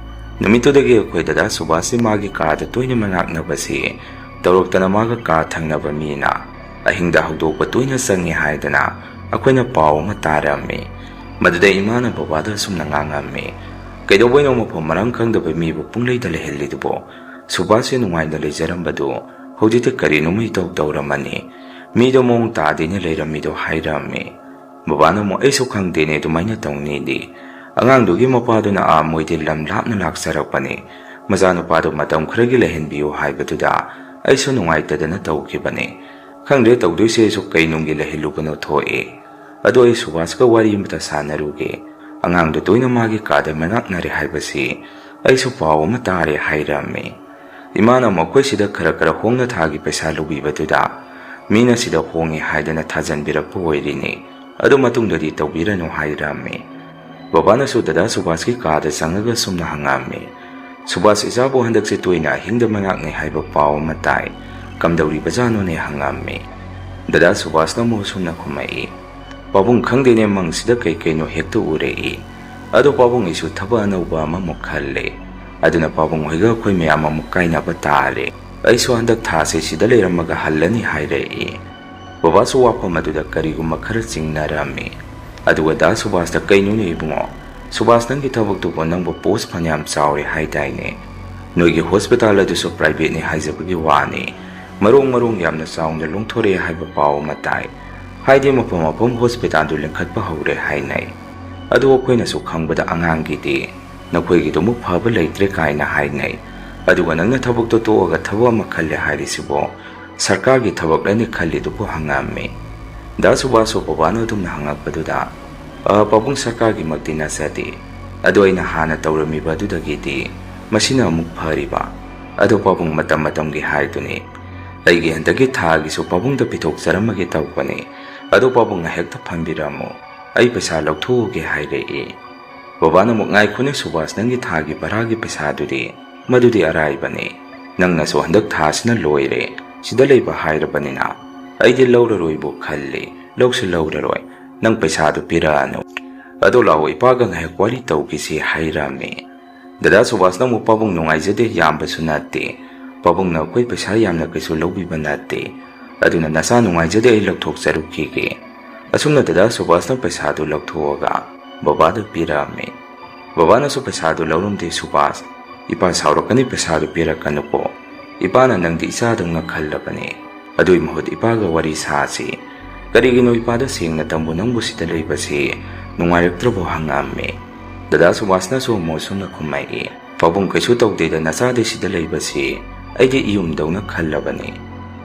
ꯅꯨꯃꯤꯠꯇꯨꯗꯒꯤ ꯑꯩꯈꯣꯏ ꯗꯗꯥ ꯁꯨꯕꯥꯁꯁꯤ ꯃꯥꯒꯤ ꯀꯥꯗ ꯇꯣꯏꯅ ꯃꯅꯥꯛꯅꯕꯁꯤ ꯇꯧꯔꯛꯇꯅ ꯃꯥꯒ ꯀꯥ ꯊꯪꯅꯕ ꯃꯤꯅ ꯑꯍꯤꯡꯗ ꯍꯧꯗꯣꯛꯄ ꯇꯣꯏꯅ ꯆꯪꯉꯤ ꯍꯥꯏꯗꯅ ꯑꯩꯈꯣꯏꯅ ꯄꯥꯎ ꯑꯃ ꯇꯥꯔꯝꯃꯤ꯫ ꯃꯗꯨꯗ ꯏꯃꯥꯅ ꯕꯕꯥꯗ ꯑꯁꯨꯝꯅ ꯉꯥꯡꯉꯝꯃꯤ ꯀꯩꯗꯧꯕꯩꯅꯣ ꯃꯐꯝ ꯃꯔꯥꯡ ꯈꯪꯗꯕ ꯃꯤꯕꯨ ꯄꯨꯡꯂꯩꯗ ꯂꯩꯍꯜꯂꯤꯗꯨꯕꯣ ꯁꯨꯕꯥꯁꯁꯦ ꯅꯨꯡꯉꯥꯏꯅ ꯂꯩꯖꯔꯝꯕꯗꯨ ꯍꯧꯖꯤꯛꯇꯤ ꯀꯔꯤꯅꯣꯃ ꯏꯇꯧ ꯇꯧꯔꯝꯃꯅꯤ ꯃꯤꯗꯣ ꯃꯑꯣꯡ ꯇꯥꯗꯦꯅ ꯂꯩꯔꯝꯃꯤꯗꯣ ꯍꯥꯏꯔꯝꯃꯤ꯫ ꯕꯕꯥꯅ ꯑꯃꯨꯛ ꯑꯩꯁꯨ ꯈꯪꯗꯦꯅꯦ ꯑꯗꯨꯃꯥꯏꯅ ꯇꯧꯅꯤꯗꯤ ꯑꯉꯥꯡꯗꯨꯒꯤ ꯃꯄꯥꯗꯨꯅ ꯃꯣꯏꯗꯤ ꯂꯝ ꯂꯥꯞꯅ ꯂꯥꯛꯆꯔꯛꯄꯅꯤ ꯃꯆꯥꯅꯨꯄꯥꯗꯨ ꯃꯇꯝ ꯈꯔꯒꯤ ꯂꯩꯍꯟꯕꯤꯌꯨ ꯍꯥꯏꯕꯗꯨꯗ ꯑꯩꯁꯨ ꯅꯨꯡꯉꯥꯏꯇꯗꯅ ꯇꯧꯈꯤꯕꯅꯤ ꯈꯪꯗ꯭ꯔꯦ ꯇꯧꯗꯣꯏꯁꯦ ꯑꯩꯁꯨ ꯀꯩ ꯅꯨꯡꯒꯤ ꯂꯩꯍꯜꯂꯨꯕꯅꯣ ꯊꯣꯛꯑꯦ ꯑꯗꯣ ꯑꯩ ꯁꯨꯕꯥꯁꯀ ꯋꯥꯔꯤ ꯑꯃꯇ ꯁꯥꯟꯅꯔꯨꯒꯦ ꯑꯉꯥꯡꯗꯨ ꯇꯣꯏꯅ ꯃꯥꯒꯤ ꯀꯥꯗ ꯃꯅꯥꯛꯅꯔꯦ ꯍꯥꯏꯕꯁꯤ ꯑꯩꯁꯨ ꯄꯥꯎ ꯑꯃ ꯇꯥꯔꯦ ꯍꯥꯏꯔꯝꯃꯤ꯫ ꯏꯃꯥꯅ ꯃꯈꯣꯏ ꯁꯤꯗ ꯈꯔ ꯍꯣꯡꯅ ꯊꯥꯒꯤ ꯄꯩꯁꯥ ꯂꯧꯕꯤꯕꯗꯨꯗ ꯃꯤꯅ ꯁꯤꯗ ꯍꯣꯡꯉꯦ ꯍꯥꯏꯗꯅ ꯊꯥꯖꯟꯕꯤꯔꯛꯄ ꯑꯣꯏꯔꯤꯅꯤ ꯑꯗꯨ ꯃꯇꯨꯡꯗꯗꯤ ꯇꯧꯕꯤꯔꯅꯨ ꯍꯥꯏꯔꯝꯃꯤ꯫ ꯕꯕꯥꯅꯁꯨ ꯗꯗꯥ ꯁꯨꯕꯥꯁꯀꯤ ꯀꯥꯗ ꯆꯪꯉꯒ ꯁꯨꯝꯅ ꯍꯪꯉꯝꯃꯤ ꯁꯨꯕꯥꯁ ꯏꯆꯥꯕꯨ ꯍꯟꯗꯛꯁꯦ ꯇꯣꯏꯅ ꯑꯍꯤꯡꯗ ꯃꯅꯥꯛꯅꯩ ꯍꯥꯏꯕ ꯄꯥꯎ ꯑꯃ ꯇꯥꯏ ꯀꯝꯗꯧꯔꯤꯕꯖꯥꯠꯅꯣꯅꯦ ꯍꯪꯉꯝꯃꯤ꯫ ꯗꯗꯥ ꯁꯨꯕꯥꯁꯅ ꯑꯃꯨꯛ ꯁꯨꯝꯅ ꯈꯨꯝꯃꯛꯏ ꯄꯥꯕꯨꯡ ꯈꯪꯗꯦꯅꯦ ꯃꯪꯁꯤꯗ ꯀꯩꯅꯣ ꯍꯦꯛꯇ ꯎꯔꯛꯏ ꯑꯗꯣ ꯄꯥꯕꯨꯡ ꯑꯩꯁꯨ ꯊꯕꯛ ꯑꯅꯧꯕ ꯑꯃꯃꯨꯛ ꯈꯜꯂꯦ ꯑꯗꯨꯅ ꯄꯥꯕꯨꯡ ꯍꯣꯏꯒ ꯑꯩꯈꯣꯏ ꯃꯌꯥꯝ ꯑꯃꯨꯛ ꯀꯥꯏꯅꯕ ꯇꯥꯔꯦ ꯑꯩꯁꯨ ꯍꯟꯗꯛ ꯊꯥꯁꯦ ꯁꯤꯗ ꯂꯩꯔꯝꯃꯒ ꯍꯜꯂꯅꯤ ꯍꯥꯏꯔꯛꯏ꯫ ꯕꯕꯥꯁꯨ ꯋꯥꯐꯝ ꯑꯗꯨꯗ ꯀꯔꯤꯒꯨꯝꯕ ꯈꯔ ꯆꯤꯡꯅꯔꯝꯃꯤ꯫ ꯑꯗꯨꯒ ꯗꯥ ꯁꯨꯕꯥꯁꯇ ꯀꯩꯅꯣꯅꯦ ꯏꯕꯨꯡꯉꯣ ꯁꯨꯕꯥꯁ ꯅꯪꯒꯤ ꯊꯕꯛꯇꯨꯕꯨ ꯅꯪꯕꯨ ꯄꯣꯁ ꯐꯅꯌꯥꯝ ꯆꯥꯎꯔꯦ ꯍꯥꯏꯗꯥꯏꯅꯦ ꯅꯣꯏꯒꯤ ꯍꯣꯁꯄꯤꯇꯥꯜ ꯑꯗꯨꯁꯨ ꯄ꯭ꯔꯥꯏꯚꯦꯠꯅꯤ ꯍꯥꯏꯖꯕꯒꯤ ꯋꯥꯅꯤ ꯃꯔꯣꯡ ꯌꯥꯝꯅ ꯆꯥꯎꯅ ꯂꯣꯡꯊꯣꯔꯛꯑꯦ ꯍꯥꯏꯕ ꯄꯥꯎ ꯑꯃ ꯇꯥꯏ ꯍꯥꯏꯗꯤ ꯃꯐꯝ ꯍꯣꯁꯄꯤꯇꯥꯜꯗꯨ ꯂꯤꯡꯈꯠꯄ ꯍꯧꯔꯦ ꯍꯥꯏꯅꯩ ꯑꯗꯨ ꯑꯩꯈꯣꯏꯅꯁꯨ ꯈꯪꯕꯗ ꯑꯉꯥꯡꯒꯤꯗꯤ ꯅꯈꯣꯏꯒꯤꯗꯨꯃꯨꯛ ꯐꯕ ꯂꯩꯇ꯭ꯔꯦ ꯀꯥꯏꯅ ꯍꯥꯏꯅꯩ ꯑꯗꯨꯒ ꯅꯪꯅ ꯊꯕꯛꯇꯣ ꯇꯣꯛꯑꯒ ꯊꯕꯛ ꯑꯃ ꯈꯜꯂꯦ ꯍꯥꯏꯔꯤꯁꯤꯕꯣ ꯁꯔꯀꯥꯔꯒꯤ ꯊꯕꯛꯂꯅꯤ ꯈꯜꯂꯤꯗꯨꯕꯨ ꯍꯪꯉꯝꯃꯤ꯫ ꯗꯥ ꯁꯨꯕꯥꯁꯁꯨ ꯕꯕꯥꯅ ꯑꯗꯨꯝꯅ ꯍꯪꯉꯛꯄꯗꯨꯗ ꯄꯥꯕꯨꯡ ꯁꯔꯀꯥꯔꯒꯤꯃꯛꯇꯤ ꯅꯠꯆꯗꯦ ꯑꯗꯣ ꯑꯩꯅ ꯍꯥꯟꯅ ꯇꯧꯔꯝꯃꯤꯕ ꯑꯗꯨꯗꯒꯤꯗꯤ ꯃꯁꯤꯅ ꯑꯃꯨꯛ ꯐꯔꯤꯕ ꯑꯗꯣ ꯄꯥꯕꯨꯡ ꯃꯇꯝꯒꯤ ꯍꯥꯏꯗꯨꯅꯤ ꯑꯩꯒꯤ ꯍꯟꯗꯛꯀꯤ ꯊꯥꯒꯤꯁꯨ ꯄꯥꯕꯨꯡꯗ ꯄꯤꯊꯣꯛꯆꯔꯝꯃꯒꯦ ꯇꯧꯕꯅꯤ ꯑꯗꯣ ꯄꯥꯕꯨꯡꯅ ꯍꯦꯛꯇ ꯐꯝꯕꯤꯔꯝꯃꯨ ꯑꯩ ꯄꯩꯁꯥ ꯂꯧꯊꯣꯛꯎꯒꯦ ꯍꯥꯏꯔꯛꯏ꯫ ꯕꯕꯥꯅ ꯑꯃꯨꯛ ꯉꯥꯏꯈꯣꯅꯦ ꯁꯨꯕꯥꯁ ꯅꯪꯒꯤ ꯊꯥꯒꯤ ꯚꯔꯥꯒꯤ ꯄꯩꯁꯥꯗꯨꯗꯤ ꯃꯗꯨꯗꯤ ꯑꯔꯥꯏꯕꯅꯤ ꯅꯪꯅꯁꯨ ꯍꯟꯗꯛ ꯊꯥꯁꯤꯅ ꯂꯣꯏꯔꯦ ꯁꯤꯗ ꯂꯩꯕ ꯍꯥꯏꯔꯕꯅꯤꯅ ꯑꯩꯗꯤ ꯂꯧꯔꯔꯣꯏꯕꯨ ꯈꯜꯂꯤ ꯂꯧꯁꯨ ꯂꯧꯔꯔꯣꯏ ꯅꯪ ꯄꯩꯁꯥꯗꯨ ꯄꯤꯔꯛꯑꯅꯨ ꯑꯗꯣ ꯂꯥꯛꯑꯣ ꯏꯄꯥꯒ ꯉꯥꯏꯍꯥꯛ ꯋꯥꯔꯤ ꯇꯧꯈꯤꯁꯤ ꯍꯥꯏꯔꯝꯃꯤ꯫ ꯗꯗꯥ ꯁꯨꯕꯥꯁꯅ ꯑꯃꯨꯛ ꯄꯥꯕꯨꯡ ꯅꯨꯡꯉꯥꯏꯖꯗꯦ ꯌꯥꯝꯕꯁꯨ ꯅꯠꯇꯦ ꯄꯥꯕꯨꯡꯅ ꯑꯩꯈꯣꯏ ꯄꯩꯁꯥ ꯌꯥꯝꯅ ꯀꯩꯁꯨ ꯂꯧꯕꯤꯕ ꯅꯠꯇꯦ ꯑꯗꯨꯅ ꯅꯆꯥ ꯅꯨꯡꯉꯥꯏꯖꯗꯦ ꯑꯩ ꯂꯧꯊꯣꯛꯆꯔꯨꯈꯤꯒꯦ ꯑꯁꯨꯝꯅ ꯗꯗꯥ ꯁꯨꯕꯥꯁꯅ ꯄꯩꯁꯥꯗꯨ ꯂꯧꯊꯣꯛꯑꯒ ꯕꯕꯥꯗ ꯄꯤꯔꯛꯑꯝꯃꯤ꯫ ꯕꯕꯥꯅꯁꯨ ꯄꯩꯁꯥꯗꯨ ꯂꯧꯔꯝꯗꯦ ꯁꯨꯕꯥꯁ ꯏꯄꯥ ꯁꯥꯎꯔꯛꯀꯅꯤ ꯄꯩꯁꯥꯗꯨ ꯄꯤꯔꯛꯀꯅꯨꯀꯣ ꯏꯄꯥꯅ ꯅꯪꯗꯤ ꯏꯆꯥꯗꯧꯅ ꯈꯜꯂꯕꯅꯤ ꯑꯗꯨꯏ ꯃꯍꯨꯠ ꯏꯄꯥꯒ ꯋꯥꯔꯤ ꯁꯥꯁꯤ ꯀꯔꯤꯒꯤꯅꯣ ꯏꯄꯥꯗ ꯁꯦꯡꯅ ꯇꯝꯕꯨ ꯅꯪꯕꯨ ꯁꯤꯗ ꯂꯩꯕꯁꯤ ꯅꯨꯡꯉꯥꯏꯔꯛꯇ꯭ꯔꯕꯣ ꯍꯪꯉꯝꯃꯤ꯫ ꯗꯗꯥ ꯁꯨꯕꯥꯁꯅꯁꯨ ꯑꯃꯨꯛ ꯁꯨꯝꯅ ꯈꯨꯝꯃꯛꯏ ꯄꯥꯕꯨꯡ ꯀꯩꯁꯨ ꯇꯧꯗꯦꯗ ꯅꯆꯥꯗꯤ ꯁꯤꯗ ꯂꯩꯕꯁꯤ ꯑꯩꯗꯤ ꯏꯌꯨꯝꯗꯧꯅ ꯈꯜꯂꯕꯅꯤ꯫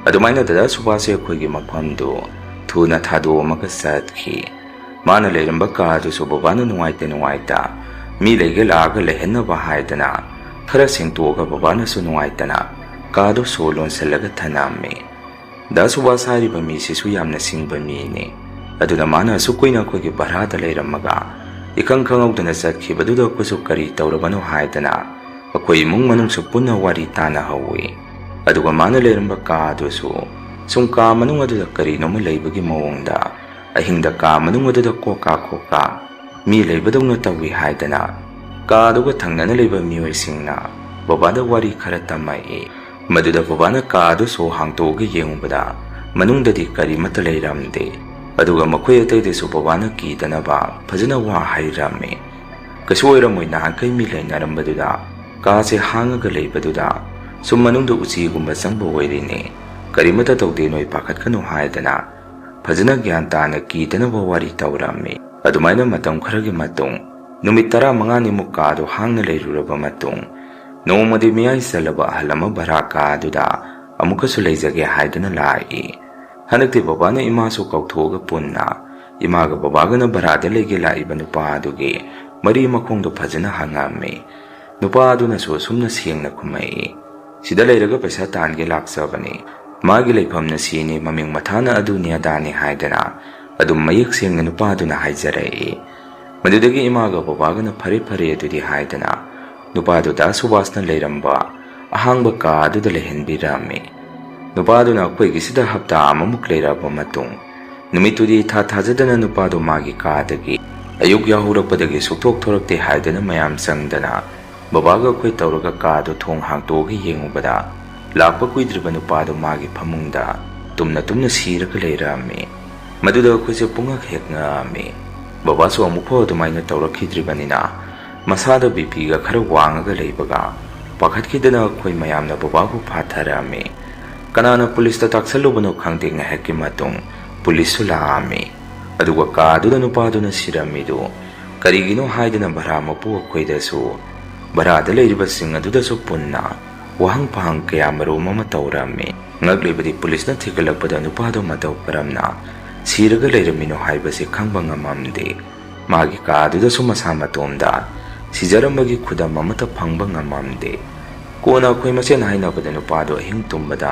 ꯑꯗꯨꯃꯥꯏꯅ ꯗꯗꯥ ꯁꯨꯕꯥꯁꯁꯦ ꯑꯩꯈꯣꯏꯒꯤ ꯃꯐꯝꯗꯨ ꯊꯨꯅ ꯊꯥꯗꯣꯛꯑꯝꯃꯒ ꯆꯠꯈꯤ꯫ ꯃꯥꯅ ꯂꯩꯔꯝꯕ ꯀꯥꯗꯨꯁꯨ ꯕꯕꯥꯅ ꯅꯨꯡꯉꯥꯏꯇ ꯃꯤ ꯂꯩꯒ ꯂꯥꯛꯑꯒ ꯂꯩꯍꯟꯅꯕ ꯍꯥꯏꯗꯅ ꯈꯔ ꯁꯦꯡꯇꯣꯛꯑꯒ ꯕꯕꯥꯅꯁꯨ ꯅꯨꯡꯉꯥꯏꯇꯅ ꯀꯥꯗꯨ ꯁꯣ ꯂꯣꯟꯁꯤꯜꯂꯒ ꯊꯅꯝꯃꯤ꯫ ꯗꯥ ꯁꯨꯕꯥꯁ ꯍꯥꯏꯔꯤꯕ ꯃꯤꯁꯤꯁꯨ ꯌꯥꯝꯅ ꯁꯤꯡꯕ ꯃꯤꯅꯤ ꯑꯗꯨꯅ ꯃꯥꯅ ꯑꯁꯨꯛ ꯀꯨꯏꯅ ꯑꯩꯈꯣꯏꯒꯤ ꯚꯔꯥꯗ ꯂꯩꯔꯝꯃꯒ ꯏꯈꯪ ꯈꯪꯍꯧꯗꯅ ꯆꯠꯈꯤꯕꯗꯨꯗ ꯑꯩꯈꯣꯏꯁꯨ ꯀꯔꯤ ꯇꯧꯔꯕꯅꯣ ꯍꯥꯏꯗꯅ ꯑꯩꯈꯣꯏ ꯏꯃꯨꯡ ꯃꯅꯨꯡꯁꯨ ꯄꯨꯟꯅ ꯋꯥꯔꯤ ꯇꯥꯟꯅꯍꯧꯏ ꯑꯗꯨꯒ ꯃꯥꯅ ꯂꯩꯔꯝꯕ ꯀꯥꯗꯨꯁꯨ ꯁꯨꯝ ꯀꯥ ꯃꯅꯨꯡ ꯑꯗꯨꯗ ꯀꯔꯤꯅꯣꯃ ꯂꯩꯕꯒꯤ ꯃꯑꯣꯡꯗ ꯑꯍꯤꯡꯗ ꯀꯥ ꯃꯅꯨꯡ ꯑꯗꯨꯗ ꯀꯣꯛꯀꯥ ꯃꯤ ꯂꯩꯕꯗꯧꯅ ꯇꯧꯏ ꯍꯥꯏꯗꯅ ꯀꯥꯗꯨꯒ ꯊꯪꯅꯅ ꯂꯩꯕ ꯃꯤꯑꯣꯏꯁꯤꯡꯅ ꯕꯕꯥꯗ ꯋꯥꯔꯤ ꯈꯔ ꯇꯝꯃꯛꯏ ꯃꯗꯨꯗ ꯕꯕꯥꯅ ꯀꯥꯗꯨ ꯁꯣ ꯍꯥꯡꯇꯣꯛꯑꯒ ꯌꯦꯡꯉꯨꯕꯗ ꯃꯅꯨꯡꯗꯗꯤ ꯀꯔꯤꯃꯠꯇ ꯂꯩꯔꯝꯗꯦ ꯑꯗꯨꯒ ꯃꯈꯣꯏ ꯑꯇꯩꯗꯁꯨ ꯕꯕꯥꯅ ꯀꯤꯗꯅꯕ ꯐꯖꯅ ꯋꯥ ꯍꯥꯏꯔꯝꯃꯤ ꯀꯩꯁꯨ ꯑꯣꯏꯔꯝꯃꯣꯏ ꯅꯍꯥꯟꯈꯩ ꯃꯤ ꯂꯩꯅꯔꯝꯕꯗꯨꯗ ꯀꯥꯁꯦ ꯍꯥꯡꯉꯒ ꯂꯩꯕꯗꯨꯗ ꯁꯨꯝ ꯃꯅꯨꯡꯗ ꯎꯆꯤꯒꯨꯝꯕ ꯆꯪꯕ ꯑꯣꯏꯔꯤꯅꯦ ꯀꯔꯤꯃꯠꯇ ꯇꯧꯗꯦ ꯅꯣꯏ ꯄꯥꯈꯠꯀꯅꯨ ꯍꯥꯏꯗꯅ ꯐꯖꯅ ꯒ꯭ꯌꯥꯟ ꯇꯥꯅ ꯀꯤꯗꯅꯕ ꯋꯥꯔꯤ ꯇꯧꯔꯝꯃꯤ ꯑꯗꯨꯃꯥꯏꯅ ꯃꯇꯝ ꯈꯔꯒꯤ ꯃꯇꯨꯡ ꯅꯨꯃꯤꯠ 15ꯅꯤꯃꯨꯛ ꯀꯥꯗꯨ ꯍꯥꯡꯅ ꯂꯩꯔꯨꯔꯕ ꯃꯇꯨꯡ ꯅꯣꯡꯃꯗꯤ ꯃꯤꯌꯥꯏ ꯆꯜꯂꯕ ꯑꯍꯜ ꯑꯃ ꯚꯔꯥ ꯀꯥꯗꯨꯗ ꯑꯃꯨꯛꯀꯁꯨ ꯂꯩꯖꯒꯦ ꯍꯥꯏꯗꯨꯅ ꯂꯥꯛꯏ ꯍꯟꯗꯛꯇꯤ ꯕꯕꯥꯅ ꯏꯃꯥꯁꯨ ꯀꯧꯊꯣꯛꯑꯒ ꯄꯨꯟꯅ ꯏꯃꯥꯒ ꯕꯕꯥꯒꯅ ꯚꯔꯥꯗ ꯂꯩꯒꯦ ꯂꯥꯛꯏꯕ ꯅꯨꯄꯥ ꯑꯗꯨꯒꯤ ꯃꯔꯤ ꯃꯈꯣꯡꯗꯣ ꯐꯖꯅ ꯍꯪꯉꯝꯃꯤ ꯅꯨꯄꯥ ꯑꯗꯨꯅꯁꯨ ꯑꯁꯨꯝꯅ ꯁꯦꯡꯅ ꯈꯨꯝꯃꯛꯏ ꯁꯤꯗ ꯂꯩꯔꯒ ꯄꯩꯁꯥ ꯇꯥꯟꯒꯦ ꯂꯥꯛꯆꯕꯅꯤ ꯃꯥꯒꯤ ꯂꯩꯐꯝꯅ ꯁꯤꯅꯤ ꯃꯃꯤꯡ ꯃꯊꯥꯅ ꯑꯗꯨꯅꯤ ꯑꯗꯥꯅꯤ ꯍꯥꯏꯗꯅ ꯑꯗꯨꯝ ꯃꯌꯦꯛ ꯁꯦꯡꯅ ꯅꯨꯄꯥꯗꯨꯅ ꯍꯥꯏꯖꯔꯛꯏ ꯃꯗꯨꯗꯒꯤ ꯏꯃꯥꯒ ꯕꯕꯥꯒꯅ ꯐꯔꯦ ꯐꯔꯦ ꯑꯗꯨꯗꯤ ꯍꯥꯏꯗꯅ ꯅꯨꯄꯥꯗꯨ ꯗꯥ ꯁꯨꯕꯥꯁꯅ ꯂꯩꯔꯝꯕ ꯑꯍꯥꯡꯕ ꯀꯥ ꯑꯗꯨꯗ ꯂꯩꯍꯟꯕꯤꯔꯝꯃꯤ ꯅꯨꯄꯥꯗꯨꯅ ꯑꯩꯈꯣꯏꯒꯤꯁꯤꯗ ꯍꯞꯇꯥ ꯑꯃꯃꯨꯛ ꯂꯩꯔꯕ ꯃꯇꯨꯡ ꯅꯨꯃꯤꯠꯇꯨꯗꯤ ꯊꯥꯖꯗꯅ ꯅꯨꯄꯥꯗꯨ ꯃꯥꯒꯤ ꯀꯥꯗꯒꯤ ꯑꯌꯨꯛ ꯌꯥꯍꯧꯔꯛꯄꯗꯒꯤ ꯁꯨꯛꯊꯣꯛ ꯊꯣꯔꯛꯇꯦ ꯍꯥꯏꯗꯅ ꯃꯌꯥꯝ ꯆꯪꯗꯅ ꯕꯕꯥꯒ ꯑꯩꯈꯣꯏ ꯇꯧꯔꯒ ꯀꯥꯗꯨ ꯊꯣꯡ ꯍꯥꯡꯇꯣꯛꯑꯒ ꯌꯦꯡꯉꯨꯕꯗ ꯂꯥꯛꯄ ꯀꯨꯏꯗ꯭ꯔꯤꯕ ꯅꯨꯄꯥꯗꯨ ꯃꯥꯒꯤ ꯐꯃꯨꯡꯗ ꯇꯨꯝꯅ ꯇꯨꯝꯅ ꯁꯤꯔꯒ ꯂꯩꯔꯝꯃꯤ ꯃꯗꯨꯗ ꯑꯩꯈꯣꯏꯁꯦ ꯄꯨꯡꯉꯛ ꯍꯦꯛ ꯉꯛꯑꯝꯃꯤ ꯕꯕꯥꯁꯨ ꯑꯃꯨꯛꯐꯥꯎ ꯑꯗꯨꯃꯥꯏꯅ ꯇꯧꯔꯛꯈꯤꯗ꯭ꯔꯤꯕꯅꯤ나 ꯃꯁꯥꯗ ꯕꯤꯄꯤꯒ ꯈꯔ ꯋꯥꯡꯉꯒ ꯂꯩꯕꯒ ꯄꯥꯈꯠꯈꯤꯗꯅ ꯑꯩꯈꯣꯏ ꯃꯌꯥꯝꯅ ꯕꯕꯥꯕꯨ ꯐꯥꯊꯔꯝꯃꯤ ꯀꯅꯥꯅ ꯄꯨꯂꯤꯁꯇ ꯇꯥꯛꯁꯜꯂꯨꯕꯅꯣ ꯈꯪꯗꯦ ꯉꯥꯏꯍꯥꯛꯀꯤ ꯃꯇꯨꯡ ꯄꯨꯂꯤꯁꯁꯨ ꯂꯥꯛꯑꯝꯃꯤ ꯑꯗꯨꯒ ꯀꯥꯗꯨꯗ ꯅꯨꯄꯥꯗꯨꯅ ꯁꯤꯔꯝꯃꯤꯗꯨ ꯀꯔꯤꯒꯤꯅꯣ ꯍꯥꯏꯗꯅ ꯚꯔꯥ ꯃꯄꯨ ꯑꯩꯈꯣꯏꯗꯁꯨ ꯚꯔꯥꯗ ꯂꯩꯔꯤꯕꯁꯤꯡ ꯑꯗꯨꯗꯁꯨ ꯄꯨꯟꯅ ꯋꯥꯍꯪ ꯄꯥꯍꯪ ꯀꯌꯥ ꯃꯔꯨꯝ ꯑꯃ ꯇꯧꯔꯝꯃꯤ ꯉꯛꯂꯤꯕꯗꯤ ꯄꯨꯂꯤꯁꯅ ꯊꯤꯒꯠꯂꯛꯄꯗ ꯅꯨꯄꯥꯗꯨ ꯃꯇꯧ ꯀꯔꯝꯅ ꯁꯤꯔꯒ ꯂꯩꯔꯝꯃꯤꯅꯣ ꯍꯥꯏꯕꯁꯤ ꯈꯪꯕ ꯉꯝꯃꯝꯗꯦ ꯃꯥꯒꯤ ꯀꯥꯗꯨꯗꯁꯨ ꯃꯁꯥ ꯃꯇꯣꯝꯗ ꯁꯤꯖꯔꯝꯕꯒꯤ ꯈꯨꯗꯝ ꯑꯃꯠꯇ ꯐꯪꯕ ꯉꯝꯃꯝꯗꯦ ꯀꯣꯟꯅ ꯑꯩꯈꯣꯏ ꯃꯁꯦꯟ ꯍꯥꯏꯅꯕꯗ ꯅꯨꯄꯥꯗꯨ ꯑꯍꯤꯡ ꯇꯨꯝꯕꯗ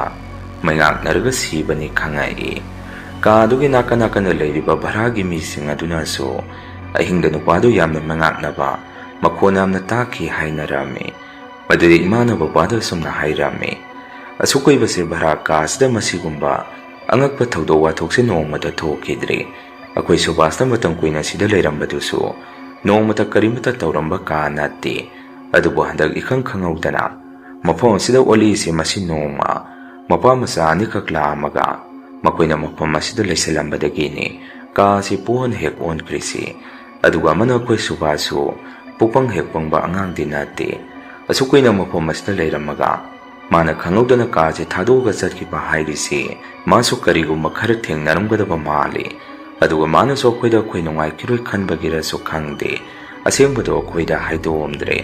ꯃꯩꯉꯥꯛꯅꯔꯒ ꯁꯤꯕꯅꯤ ꯈꯪꯉꯛꯏ ꯀꯥꯗꯨꯒꯤ ꯅꯥꯀꯟ ꯅꯥꯀꯟꯗ ꯂꯩꯔꯤꯕ ꯚꯔꯥꯒꯤ ꯃꯤꯁꯤꯡ ꯑꯗꯨꯅꯁꯨ ꯑꯍꯤꯡꯗ ꯅꯨꯄꯥꯗꯨ ꯌꯥꯝꯅ ꯃꯩꯉꯥꯛꯅꯕ ꯃꯈꯣꯟ ꯌꯥꯝꯅ ꯇꯥꯈꯤ ꯍꯥꯏꯅꯔꯝꯃꯤ ꯃꯗꯨꯗꯤ ꯏꯃꯥꯅ ꯕꯕꯥꯗ ꯑꯁꯨꯝꯅ ꯍꯥꯏꯔꯝꯃꯤ ꯑꯁꯨꯛ ꯀꯨꯏꯕꯁꯦ ꯚꯔꯥ ꯀꯥꯁꯤꯗ ꯃꯁꯤꯒꯨꯝꯕ ꯑꯉꯛꯄ ꯊꯧꯗꯣꯛ ꯋꯥꯊꯣꯛꯁꯦ ꯅꯣꯡꯃꯇ ꯊꯣꯛꯈꯤꯗ꯭ꯔꯤ ꯑꯩꯈꯣꯏ ꯁꯨꯕꯥꯁꯅ ꯃꯇꯝ ꯀꯨꯏꯅ ꯁꯤꯗ ꯂꯩꯔꯝꯕꯗꯨꯁꯨ ꯅꯣꯡꯃꯇ ꯀꯔꯤꯃꯠꯇ ꯇꯧꯔꯝꯕ ꯀꯥ ꯅꯠꯇꯦ ꯑꯗꯨꯕꯨ ꯍꯟꯗꯛ ꯏꯈꯪ ꯈꯪꯍꯧꯗꯅ ꯃꯐꯝ ꯑꯁꯤꯗ ꯑꯣꯜꯂꯤꯁꯦ ꯃꯁꯤ ꯅꯣꯡꯃ ꯃꯄꯥ ꯃꯆꯥ ꯑꯅꯤꯈꯛ ꯂꯥꯛꯑꯝꯃꯒ ꯃꯈꯣꯏꯅ ꯃꯐꯝ ꯑꯁꯤꯗ ꯂꯩꯁꯜꯂꯝꯕꯗꯒꯤꯅꯤ ꯀꯥꯁꯤ ꯄꯨꯍꯟ ꯍꯦꯛ ꯑꯣꯟꯈ꯭ꯔꯤꯁꯤ ꯑꯗꯨꯒ ꯑꯃꯅ ꯑꯩꯈꯣꯏ ꯁꯨꯕꯥꯁꯁꯨ ꯄꯨꯄꯪ ꯍꯦꯛ ꯄꯪꯕ ꯑꯉꯥꯡꯗꯤ ꯅꯠꯇꯦ ꯑꯁꯨꯛ ꯀꯨꯏꯅ ꯃꯐꯝ ꯑꯁꯤꯗ ꯂꯩꯔꯝꯃꯒ ꯃꯥꯅ ꯈꯪꯍꯧꯗꯅ ꯀꯥꯁꯦ ꯊꯥꯗꯣꯛꯑꯒ ꯆꯠꯈꯤꯕ ꯍꯥꯏꯔꯤꯁꯤ ꯃꯥꯁꯨ ꯀꯔꯤꯒꯨꯝꯕ ꯈꯔ ꯊꯦꯡꯅꯔꯝꯒꯗꯕ ꯃꯥꯜꯂꯤ ꯑꯗꯨꯒ ꯃꯥꯅꯁꯨ ꯑꯩꯈꯣꯏ ꯅꯨꯡꯉꯥꯏꯈꯤꯔꯣꯏ ꯈꯟꯕꯒꯤꯔꯁꯨ ꯈꯪꯗꯦ ꯑꯁꯦꯡꯕꯗꯣ ꯑꯩꯈꯣꯏꯗ ꯍꯥꯏꯗꯣꯛꯑꯝꯗ꯭ꯔꯦ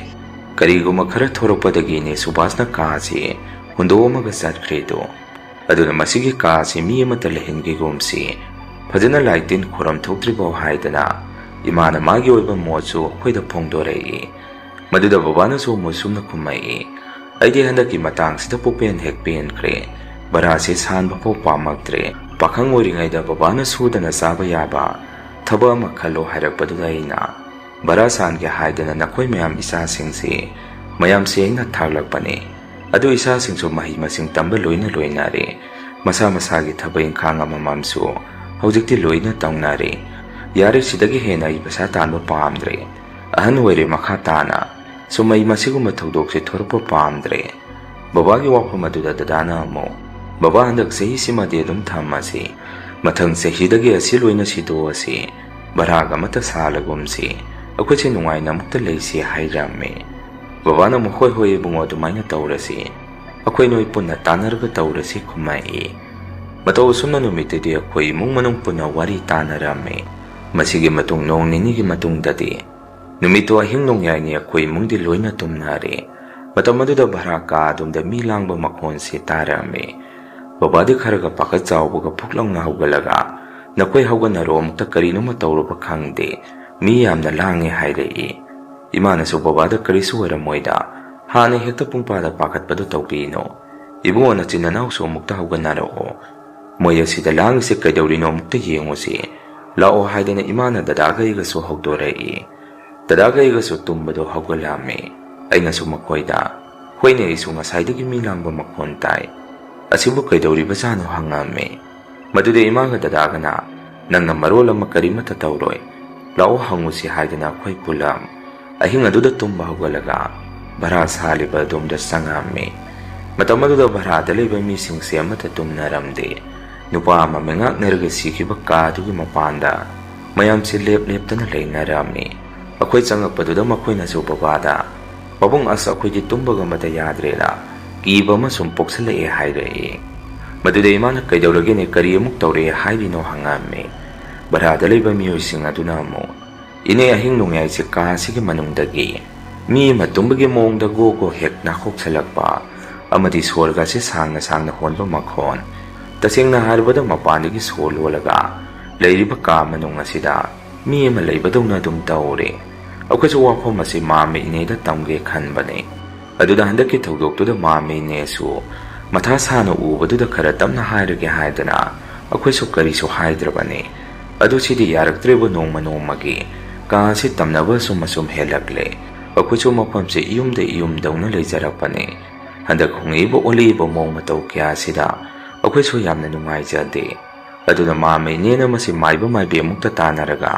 ꯀꯔꯤꯒꯨꯝꯕ ꯈꯔ ꯊꯣꯔꯛꯄꯗꯒꯤꯅꯤ ꯁꯨꯕꯥꯁꯅ ꯀꯥꯁꯤ ꯍꯨꯟꯗꯣꯛꯑꯝꯃꯒ ꯆꯠꯈ꯭ꯔꯤꯗꯣ ꯑꯗꯨꯅ ꯃꯁꯤꯒꯤ ꯀꯥꯁꯤ ꯃꯤ ꯑꯃꯠꯇ ꯂꯩꯍꯟꯒꯤꯒꯨꯝꯁꯤ ꯐꯖꯅ ꯂꯥꯏ ꯇꯤꯟ ꯈꯣꯔꯝ ꯊꯣꯛꯇ꯭ꯔꯤꯐꯥꯎ ꯍꯥꯏꯗꯅ ꯏꯃꯥꯅ ꯃꯥꯒꯤ ꯑꯣꯏꯕ ꯃꯣꯠꯁꯨ ꯑꯩꯈꯣꯏꯗ ꯐꯣꯡꯗꯣꯔꯛꯏ ꯃꯗꯨꯗ ꯕꯕꯥꯅꯁꯨ ꯑꯃꯨꯛ ꯁꯨꯝꯅ ꯈꯨꯝꯃꯛꯏ ꯑꯩꯗꯤ ꯍꯟꯗꯛꯀꯤ ꯃꯇꯥꯡꯁꯤꯗ ꯄꯨꯄꯦꯟ ꯍꯦꯛ ꯄꯦꯟꯈ꯭ꯔꯦ ꯚꯔꯥꯁꯦ ꯁꯥꯟꯕ ꯐꯥꯎ ꯄꯥꯝꯃꯛꯇ꯭ꯔꯦ ꯄꯥꯈꯪ ꯑꯣꯏꯔꯤꯉꯩꯗ ꯕꯕꯥꯅ ꯁꯨꯗꯅ ꯆꯥꯕ ꯌꯥꯕ ꯊꯕꯛ ꯑꯃ ꯈꯜꯂꯣ ꯍꯥꯏꯔꯛꯄꯗꯨꯗ ꯑꯩꯅ ꯚꯔꯥ ꯁꯥꯟꯒꯦ ꯍꯥꯏꯗꯅ ꯅꯈꯣꯏ ꯃꯌꯥꯝ ꯏꯆꯥꯁꯤꯡꯁꯤ ꯃꯌꯥꯝꯁꯦ ꯑꯩꯅ ꯊꯥꯛꯂꯛꯄꯅꯤ ꯑꯗꯨ ꯏꯆꯥꯁꯤꯡꯁꯨ ꯃꯍꯩ ꯃꯁꯤꯡ ꯇꯝꯕ ꯂꯣꯏꯅ ꯂꯣꯏꯅꯔꯦ ꯃꯁꯥ ꯃꯁꯥꯒꯤ ꯊꯕꯛ ꯏꯪꯈꯥꯡ ꯑꯃꯃꯝꯁꯨ ꯍꯧꯖꯤꯛꯇꯤ ꯂꯣꯏꯅ ꯇꯧꯅꯔꯦ ꯌꯥꯔꯦ ꯁꯤꯗꯒꯤ ꯍꯦꯟꯅ ꯑꯩ ꯄꯩꯁꯥ ꯇꯥꯟꯕ ꯄꯥꯝꯗ꯭ꯔꯦ ꯑꯍꯟ ꯑꯣꯏꯔꯦ ꯃꯈꯥ ꯇꯥꯅ ꯁꯨꯝ ꯑꯩ ꯃꯁꯤꯒꯨꯝꯕ ꯊꯧꯗꯣꯛꯁꯦ ꯊꯣꯔꯛꯄ ꯄꯥꯝꯗ꯭ꯔꯦ ꯕꯕꯥꯒꯤ ꯋꯥꯐꯝ ꯑꯗꯨꯗ ꯗꯗꯥꯅ ꯑꯃꯨꯛ ꯕꯕꯥ ꯍꯟꯗꯛ ꯆꯍꯤꯁꯤꯃꯗꯤ ꯑꯗꯨꯝ ꯊꯝꯃꯁꯤ ꯃꯊꯪ ꯆꯍꯤꯗꯒꯤ ꯑꯁꯤ ꯂꯣꯏꯅ ꯁꯤꯗꯣꯛꯑꯁꯤ ꯚꯔꯥꯒ ꯑꯃꯠꯇ ꯁꯥꯜꯂꯒꯨꯝꯁꯤ ꯑꯩꯈꯣꯏꯁꯦ ꯅꯨꯡꯉꯥꯏꯅ ꯑꯃꯨꯛꯇ ꯂꯩꯁꯤ ꯍꯥꯏꯔꯝꯃꯤ ꯕꯕꯥꯅ ꯑꯃꯨꯛ ꯍꯣꯏ ꯍꯣꯏ ꯏꯕꯨꯡꯉꯣ ꯑꯗꯨꯃꯥꯏꯅ ꯇꯧꯔꯁꯤ ꯑꯩꯈꯣꯏ ꯅꯣꯏ ꯄꯨꯟꯅ ꯇꯥꯟꯅꯔꯒ ꯇꯧꯔꯁꯤ ꯈꯨꯝꯃꯛꯏ ꯃꯇꯧ ꯑꯁꯨꯝꯅ ꯅꯨꯃꯤꯠꯇꯨꯗꯤ ꯑꯩꯈꯣꯏ ꯏꯃꯨꯡ ꯃꯅꯨꯡ ꯄꯨꯟꯅ ꯋꯥꯔꯤ ꯇꯥꯟꯅꯔꯝꯃꯤ ꯃꯁꯤꯒꯤ ꯃꯇꯨꯡ ꯅꯣꯡ ꯅꯤꯅꯤꯒꯤ ꯃꯇꯨꯡꯗꯗꯤ ꯅꯨꯃꯤꯠꯇꯨ ꯑꯍꯤꯡ ꯅꯣꯡꯌꯥꯏꯅꯤ ꯑꯩꯈꯣꯏ ꯏꯃꯨꯡꯗꯤ ꯂꯣꯏꯅ ꯇꯨꯝꯅꯔꯦ ꯃꯇꯝ ꯑꯗꯨꯗ ꯚꯔꯥ ꯀꯥ ꯑꯗꯨꯝꯗ ꯃꯤ ꯂꯥꯡꯕ ꯃꯈꯣꯟꯁꯤ ꯇꯥꯔꯝꯃꯤ ꯕꯕꯥꯗꯤ ꯈꯔꯒ ꯄꯥꯈꯠ ꯆꯥꯎꯕꯒ ꯐꯨꯛ ꯂꯥꯎꯅ ꯍꯧꯒꯠꯂꯒ ꯅꯈꯣꯏ ꯍꯧꯒꯠꯅꯔꯣ ꯑꯃꯨꯛꯇ ꯀꯔꯤꯅꯣꯃ ꯇꯧꯔꯨꯕ ꯈꯪꯗꯦ ꯃꯤ ꯌꯥꯝꯅ ꯂꯥꯡꯉꯦ ꯍꯥꯏꯔꯛꯏ ꯏꯃꯥꯅꯁꯨ ꯕꯕꯥꯗ ꯀꯔꯤꯁꯨ ꯑꯣꯏꯔꯝꯃꯣꯏꯗ ꯍꯥꯟꯅ ꯍꯦꯛꯇ ꯄꯨꯡꯄꯥꯗ ꯄꯥꯈꯠꯄꯗꯨ ꯇꯧꯕꯤꯅꯣ ꯏꯕꯨꯡꯉꯣ ꯅꯆꯤꯟ ꯅꯅꯥꯎꯁꯨ ꯑꯃꯨꯛꯇ ꯍꯧꯒꯠꯅꯔꯛꯑꯣ ꯃꯣꯏ ꯑꯁꯤꯗ ꯂꯥꯡꯉꯤꯁꯦ ꯀꯩꯗꯧꯔꯤꯅꯣ ꯑꯃꯨꯛꯇ ꯌꯦꯡꯉꯨꯁꯤ ꯂꯥꯛꯑꯣ ꯍꯥꯏꯗꯅ ꯏꯃꯥꯅ ꯗꯗꯥꯒ ꯑꯩꯒꯁꯨ ꯍꯧꯗꯣꯔꯛꯏ ꯗꯗꯥꯒ ꯑꯩꯒꯁꯨ ꯇꯨꯝꯕꯗꯣ ꯍꯧꯒꯠꯂꯝꯃꯤ ꯑꯩꯅꯁꯨ ꯃꯈꯣꯏꯗ ꯍꯣꯏꯅꯦ ꯑꯩꯁꯨ ꯉꯁꯥꯏꯗꯒꯤ ꯃꯤ ꯂꯥꯡꯕ ꯃꯈꯣꯟ ꯇꯥꯏ ꯑꯁꯤꯕꯨ ꯀꯩꯗꯧꯔꯤꯕꯖꯥꯠꯅꯣ ꯍꯪꯉꯝꯃꯤ ꯃꯗꯨꯗ ꯏꯃꯥꯒ ꯗꯗꯥꯒꯅ ꯅꯪꯅ ꯃꯔꯣꯜ ꯑꯃ ꯀꯔꯤꯃꯠꯇ ꯇꯧꯔꯣꯏ ꯂꯥꯛꯑꯣ ꯍꯪꯉꯨꯁꯤ ꯍꯥꯏꯗꯅ ꯑꯩꯈꯣꯏ ꯄꯨꯂꯞ ꯑꯍꯤꯡ ꯑꯗꯨꯗ ꯇꯨꯝꯕ ꯍꯧꯒꯠꯂꯒ ꯚꯔꯥ ꯁꯥꯜꯂꯤꯕ ꯑꯗꯣꯝꯗ ꯆꯪꯉꯝꯃꯤ ꯃꯇꯝ ꯑꯗꯨꯗ ꯚꯔꯥꯗ ꯂꯩꯕ ꯃꯤꯁꯤꯡꯁꯦ ꯑꯃꯠꯇ ꯇꯨꯝꯅꯔꯝꯗꯦ ꯅꯨꯄꯥ ꯑꯃ ꯃꯩꯉꯥꯛꯅꯔꯒ ꯁꯤꯈꯤꯕ ꯀꯥꯗꯨꯒꯤ ꯃꯄꯥꯟꯗ ꯃꯌꯥꯝꯁꯦ ꯂꯦꯞ ꯂꯦꯞꯇꯅ ꯂꯩꯅꯔꯝꯃꯤ ꯑꯩꯈꯣꯏ ꯆꯪꯉꯛꯄꯗꯨꯗ ꯃꯈꯣꯏꯅꯁꯨ ꯕꯕꯥꯗ "ꯄꯥꯕꯨꯡ ꯑꯁ ꯑꯩꯈꯣꯏꯗꯤ ꯇꯨꯝꯕꯒ ꯑꯃꯇ ꯌꯥꯗ꯭ꯔꯦꯗ, ꯀꯤꯕ ꯑꯃ ꯁꯨꯝ ꯄꯣꯛꯁꯜꯂꯛꯑꯦ" ꯍꯥꯏꯔꯛꯏ꯫ ꯃꯗꯨꯗ ꯏꯃꯥꯅ "ꯀꯩꯗꯧꯔꯒꯦꯅꯦ, ꯀꯔꯤ ꯑꯃꯨꯛ ꯇꯧꯔꯦ ꯍꯥꯏꯔꯤꯅꯣ" ꯍꯪꯉꯝꯃꯤ꯫ ꯚꯔꯥꯗ ꯂꯩꯕ ꯃꯤꯑꯣꯏꯁꯤꯡ ꯑꯗꯨꯅ ꯑꯃꯨꯛ "ꯏꯅꯦ, ꯑꯍꯤꯡ ꯅꯣꯡꯌꯥꯏꯁꯦ ꯀꯥ ꯑꯁꯤꯒꯤ ꯃꯅꯨꯡꯗꯒꯤ ꯃꯤ ꯑꯃ ꯇꯨꯝꯕꯒꯤ ꯃꯑꯣꯡꯗ ꯒꯣ ꯍꯦꯛ ꯅꯥꯈꯣꯛꯁꯜꯂꯛꯄ, ꯑꯃꯗꯤ ꯁꯣꯔꯒꯁꯦ ꯁꯥꯡꯅ ꯁꯥꯡꯅ ꯍꯣꯟꯕ ꯃꯈꯣꯟ, ꯇꯁꯦꯡꯅ ꯍꯥꯏꯔꯕꯗ ꯃꯄꯥꯟꯗꯒꯤ ꯁꯣ ꯂꯣꯜꯂꯒ ꯂꯩꯔꯤꯕ ꯀꯥ ꯃꯅꯨꯡ ꯑꯁꯤꯗ ꯃꯤ ꯑꯃ ꯂꯩꯕꯗꯧꯅ ꯑꯗꯨꯝ ꯇꯧꯔꯦ꯫ ꯑꯩꯈꯣꯏꯁꯨ ꯋꯥꯐꯝ ꯑꯁꯤ ꯃꯥꯝꯃ ꯏꯅꯦꯗ ꯇꯝꯒꯦ ꯈꯟꯕꯅꯦ꯫ ꯑꯗꯨꯗ ꯍꯟꯗꯛꯀꯤ ꯊꯧꯗꯣꯛꯇꯨꯗ ꯃꯥꯝꯃ ꯏꯅꯦꯁꯨ ꯃꯊꯥ ꯁꯥꯅ ꯎꯕꯗꯨꯗ ꯈꯔ ꯇꯞꯅ ꯍꯥꯏꯔꯒꯦ ꯍꯥꯏꯗꯅ ꯑꯩꯈꯣꯏꯁꯨ ꯀꯔꯤꯁꯨ ꯍꯥꯏꯗ꯭ꯔꯕꯅꯤ꯫ ꯑꯗꯨ ꯁꯤꯗꯤ ꯌꯥꯔꯛꯇ꯭ꯔꯦꯕ ꯅꯣꯡꯃ ꯅꯣꯡꯃꯒꯤ ꯀꯥ ꯑꯁꯤ ꯇꯝꯅꯕ ꯑꯁꯨꯝ ꯍꯦꯜꯂꯛꯂꯦ꯫ ꯑꯩꯈꯣꯏꯁꯨ ꯃꯐꯝꯁꯦ ꯏꯌꯨꯝꯗ ꯏꯌꯨꯝꯗꯧꯅ ꯂꯩꯖꯔꯛꯄꯅꯦ꯫ ꯍꯟꯗꯛ ꯍꯣꯡꯉꯛꯏꯕ ꯑꯣꯜꯂꯛꯏꯕ ꯃꯑꯣꯡ ꯃꯇꯧ ꯀꯌꯥ ꯑꯁꯤꯗ ꯑꯩꯈꯣꯏꯁꯨ ꯌꯥꯝꯅ ꯅꯨꯡꯉꯥꯏꯖꯗꯦ꯫ ꯑꯗꯨꯅ ꯃꯥꯝꯃ ꯏꯅꯦꯅ ꯃꯁꯤ ꯃꯥꯏꯕ ꯃꯥꯏꯕꯤ ꯑꯃꯨꯛꯇ ꯇꯥꯟꯅꯔꯒ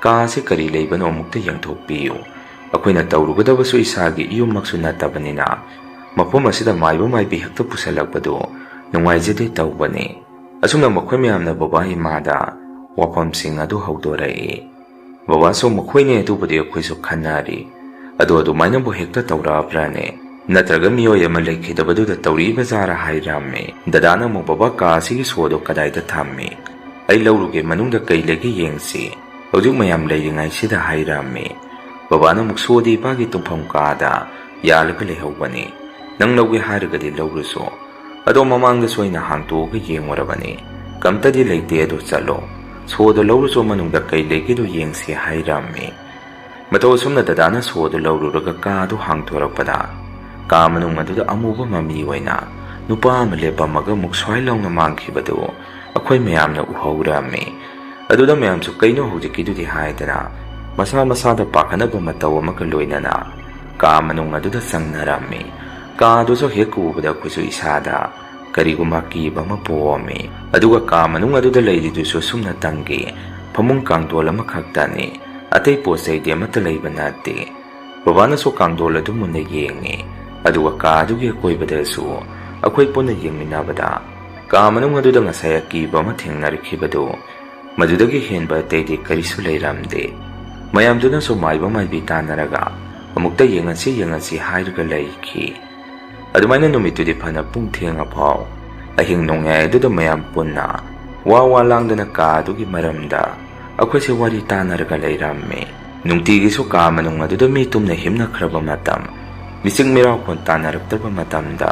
ꯀꯥ ꯑꯁꯤ ꯀꯔꯤ ꯂꯩꯕꯅꯣ ꯑꯃꯨꯛꯇ ꯌꯦꯡꯊꯣꯛꯄꯤꯌꯨ꯫ ꯑꯩꯈꯣꯏꯅ ꯇꯧꯔꯨꯒꯗꯕꯁꯨ ꯏꯁꯥꯒꯤ ꯏꯌꯨꯝꯃꯛꯁꯨ ꯅꯠꯇꯕꯅꯤꯅ ꯃꯐꯝ ꯑꯁꯤꯗ ꯃꯥꯏꯕ ꯃꯥꯏꯕꯤ ꯍꯦꯛꯇ ꯄꯨꯁꯜꯂꯛꯄꯗꯨ ꯅꯨꯡꯉꯥꯏꯖꯗꯦ ꯇꯧꯕꯅꯤ꯫ ꯑꯁꯨꯝꯅ ꯃꯈꯣꯏ ꯃꯌꯥꯝꯅ ꯕꯕꯥ ꯏꯃꯥꯗ ꯋꯥꯐꯝꯁꯤꯡ ꯑꯗꯨ ꯍꯧꯗꯣꯔꯛꯏ꯫ ꯕꯕꯥꯁꯨ "ꯃꯈꯣꯏꯅꯦ ꯑꯗꯨꯕꯨꯗꯤ ꯑꯩꯈꯣꯏꯁꯨ ꯈꯟꯅꯔꯤ꯫ ꯑꯗꯣ ꯑꯗꯨꯃꯥꯏꯅꯕꯨ ꯍꯦꯛꯇ ꯇꯧꯔꯛꯑꯕ꯭ꯔꯥꯅꯦ? ꯅꯠꯇ꯭ꯔꯒ ꯃꯤꯑꯣꯏ ꯑꯃ ꯂꯩꯈꯤꯗꯕꯗꯨꯗ ꯇꯧꯔꯛꯏꯕ ꯖꯥꯔꯥ" ꯍꯥꯏꯔꯝꯃꯤ꯫ ꯗꯗꯥꯅ ꯑꯃꯨꯛ "ꯕꯕꯥ, ꯀꯥ ꯑꯁꯤꯒꯤ ꯁꯣꯗꯣ ꯀꯗꯥꯏꯗ ꯊꯝꯃꯤ? ꯑꯩ ꯂꯧꯔꯨꯒꯦ, ꯃꯅꯨꯡꯗ ꯀꯩ ꯂꯩꯒꯦ ꯌꯦꯡꯁꯤ, ꯍꯧꯖꯤꯛ ꯃꯌꯥꯝ ꯂꯩꯔꯤꯉꯩꯁꯤꯗ" ꯍꯥꯏꯔꯝꯃꯤ꯫ ꯕꯕꯥꯅ ꯑꯃꯨꯛ "ꯁꯣꯗꯤ ꯏꯄꯥꯒꯤ ꯇꯨꯝꯐꯝ ꯀꯥꯗ ꯌꯥꯜꯂꯒ ꯂꯩꯍꯧꯕꯅꯤ꯫ ꯅꯪ ꯂꯧꯒꯦ ꯍꯥꯏꯔꯒꯗꯤ ꯂꯧꯔꯨꯁꯨ. ꯑꯗꯣ ꯃꯃꯥꯡꯗꯁꯨ ꯑꯩꯅ ꯍꯥꯡꯇꯣꯛꯑꯒ ꯌꯦꯡꯉꯨꯔꯕꯅꯤ. ꯀꯝꯇꯗꯤ ꯂꯩꯇꯦ, ꯑꯗꯣ ꯆꯠꯂꯣ. ꯁꯣꯗꯣ ꯂꯧꯔꯨꯁꯨ ꯃꯅꯨꯡꯗ ꯀꯩ ꯂꯩꯒꯦꯗꯣ ꯌꯦꯡꯁꯤ" ꯍꯥꯏꯔꯝꯃꯤ꯫ ꯃꯇꯧ ꯑꯁꯨꯝꯅ ꯗꯗꯥꯅ ꯁꯣꯗꯣ ꯂꯧꯔꯨꯔꯒ ꯀꯥꯗꯨ ꯍꯥꯡꯇꯣꯔꯛꯄꯗ ꯀꯥ ꯃꯅꯨꯡ ꯑꯗꯨꯗ ꯑꯃꯨꯕ ꯃꯃꯤ ꯑꯣꯏꯅ ꯅꯨꯄꯥ ꯑꯃ ꯂꯦꯞꯄꯝꯃꯒ ꯑꯃꯨꯛ ꯁ꯭ꯋꯥꯏ ꯂꯥꯎꯅ ꯃꯥꯡꯈꯤꯕꯗꯨ ꯑꯩꯈꯣꯏ ꯃꯌꯥꯝꯅ ꯎꯍꯧꯔꯝꯃꯤ꯫ ꯑꯗꯨꯗ ꯃꯌꯥꯝꯁꯨ "ꯀꯩꯅꯣ ꯍꯧꯖꯤꯛꯀꯤꯗꯨꯗꯤ" ꯍꯥꯏꯗꯅ ꯃꯁꯥ ꯃꯁꯥꯗ ꯄꯥꯈꯠꯅꯕ ꯃꯇꯧ ꯑꯃꯒ ꯂꯣꯏꯅꯅ ꯀꯥ ꯃꯅꯨꯡ ꯑꯗꯨꯗ ꯆꯪꯅꯔꯝꯃꯤ꯫ ꯀꯥ ꯑꯗꯨꯁꯨ ꯍꯦꯛ ꯎꯕꯗ ꯑꯩꯈꯣꯏꯁꯨ ꯏꯁꯥꯗ ꯀꯔꯤꯒꯨꯝꯕ ꯑꯀꯤꯕ ꯑꯃ ꯄꯣꯛꯑꯝꯃꯤ꯫ ꯑꯗꯨꯒ ꯀꯥ ꯃꯅꯨꯡ ꯑꯗꯨꯗ ꯂꯩꯔꯤꯗꯨꯁꯨ ꯁꯨꯝꯅꯇꯪꯒꯤ ꯐꯃꯨꯡ ꯀꯥꯡꯊꯣꯜ ꯑꯃꯈꯛꯇꯅꯤ, ꯑꯇꯩ ꯄꯣꯠ ꯆꯩꯗꯤ ꯑꯃꯠꯇ ꯂꯩꯕ ꯅꯠꯇꯦ꯫ ꯕꯕꯥꯅꯁꯨ ꯀꯥꯡꯊꯣꯜ ꯑꯗꯨ ꯃꯨꯟꯅ ꯌꯦꯡꯉꯤ꯫ ꯑꯗꯨꯒ ꯀꯥ ꯑꯗꯨꯒꯤ ꯑꯀꯣꯏꯕꯗꯁꯨ ꯑꯩꯈꯣꯏ ꯄꯨꯟꯅ ꯌꯦꯡꯃꯤꯟꯅꯕꯗ ꯀꯥ ꯃꯅꯨꯡ ꯑꯗꯨꯗ ꯉꯁꯥꯏ ꯑꯀꯤꯕ ꯑꯃ ꯊꯦꯡꯅꯔꯛꯈꯤꯕꯗꯨ ꯃꯗꯨꯗꯒꯤ ꯍꯦꯟꯕ ꯑꯇꯩꯗꯤ ꯀꯔꯤꯁꯨ ꯂꯩꯔꯝꯗꯦ꯫ ꯃꯌꯥꯝꯗꯨꯅꯁꯨ ꯃꯥꯏꯕ ꯃꯥꯏꯕꯤ ꯇꯥꯟꯅꯔꯒ ꯑꯃꯨꯛꯇ ꯌꯦꯡꯉꯁꯤ ꯍꯥꯏꯔꯒ ꯂꯩꯈꯤ꯫ ꯑꯗꯨꯃꯥꯏꯅ ꯅꯨꯃꯤꯠꯇꯨꯗꯤ ꯐꯅ ꯄꯨꯡ ꯊꯦꯡꯉꯐꯥꯎ ꯑꯍꯤꯡ ꯅꯣꯡꯌꯥꯏ ꯑꯗꯨꯗ ꯃꯌꯥꯝ ꯄꯨꯟꯅ ꯋꯥ ꯂꯥꯡꯗꯅ ꯀꯥ ꯑꯗꯨꯒꯤ ꯃꯔꯝꯗ ꯑꯩꯈꯣꯏꯁꯦ ꯋꯥꯔꯤ ꯇꯥꯟꯅꯔꯒ ꯂꯩꯔꯝꯃꯤ꯫ ꯅꯨꯡꯇꯤꯒꯤꯁꯨ ꯀꯥ ꯃꯅꯨꯡ ꯑꯗꯨꯗ ꯃꯤ ꯇꯨꯝꯅ ꯍꯤꯞꯅꯈ꯭ꯔꯕ ꯃꯇꯝ, ꯃꯤꯆꯤꯛ ꯃꯤꯔꯥꯎꯈꯣꯟ ꯇꯥꯟꯅꯔꯛꯇ꯭ꯔꯕ ꯃꯇꯝꯗ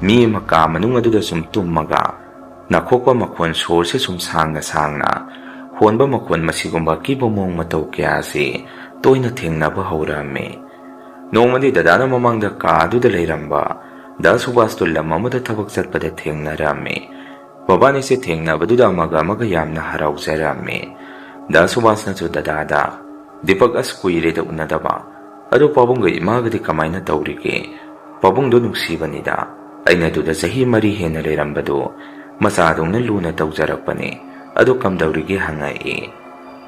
ꯃꯤ ꯑꯃ ꯀꯥ ꯃꯅꯨꯡ ꯑꯗꯨꯗ ꯁꯨꯝ ꯇꯨꯝꯃꯒ ꯅꯥꯈꯣꯛꯄ ꯃꯈꯣꯟ, ꯁꯣꯔꯁꯦ ꯁꯨꯝ ꯁꯥꯡꯅ ꯁꯥꯡꯅ ꯍꯣꯟꯕ ꯃꯈꯣꯟ, ꯃꯁꯤꯒꯨꯝꯕ ꯑꯀꯤꯕ ꯃꯑꯣꯡ ꯃꯇꯧ ꯀꯌꯥ ꯑꯁꯤ ꯇꯣꯏꯅ ꯊꯦꯡꯅꯕ ꯍꯧꯔꯝꯃꯤ꯫ ꯅꯣꯡꯃꯗꯤ ꯗꯗꯥꯅ ꯃꯃꯥꯡꯗ ꯀꯥ ꯑꯗꯨꯗ ꯂꯩꯔꯝꯕ ꯗꯥ ꯁꯨꯕꯥꯁꯇꯨ ꯂꯝ ꯑꯃꯗ ꯊꯕꯛ ꯆꯠꯄꯗ ꯊꯦꯡꯅꯔꯝꯃꯤ꯫ ꯃꯕꯥꯅꯤꯁꯦ ꯊꯦꯡꯅꯕꯗꯨꯗ ꯑꯃꯒ ꯌꯥꯝꯅ ꯍꯔꯥꯎꯖꯔꯝꯃꯤ꯫ ꯗꯥ ꯁꯨꯕꯥꯁꯅꯁꯨ ꯗꯗꯥꯗ "ꯗꯤꯄꯛ, ꯑꯁ ꯀꯨꯏꯔꯦꯗ ꯎꯅꯗꯕ. ꯑꯗꯨ ꯄꯥꯕꯨꯡꯒ ꯏꯃꯥꯒꯗꯤ ꯀꯃꯥꯏꯅ ꯇꯧꯔꯤꯒꯦ? ꯄꯥꯕꯨꯡꯗꯣ ꯅꯨꯡꯁꯤꯕꯅꯤꯗ. ꯑꯩꯅ ꯑꯗꯨꯗ ꯆꯍꯤ 4 ꯍꯦꯟꯅ ꯂꯩꯔꯝꯕꯗꯣ ꯃꯆꯥꯗꯧꯅ ꯂꯨꯅ ꯇꯧꯖꯔꯛꯄꯅꯤ. ꯑꯗꯨ ꯀꯝꯗꯧꯔꯤꯒꯦ" ꯍꯪꯉꯛꯏ꯫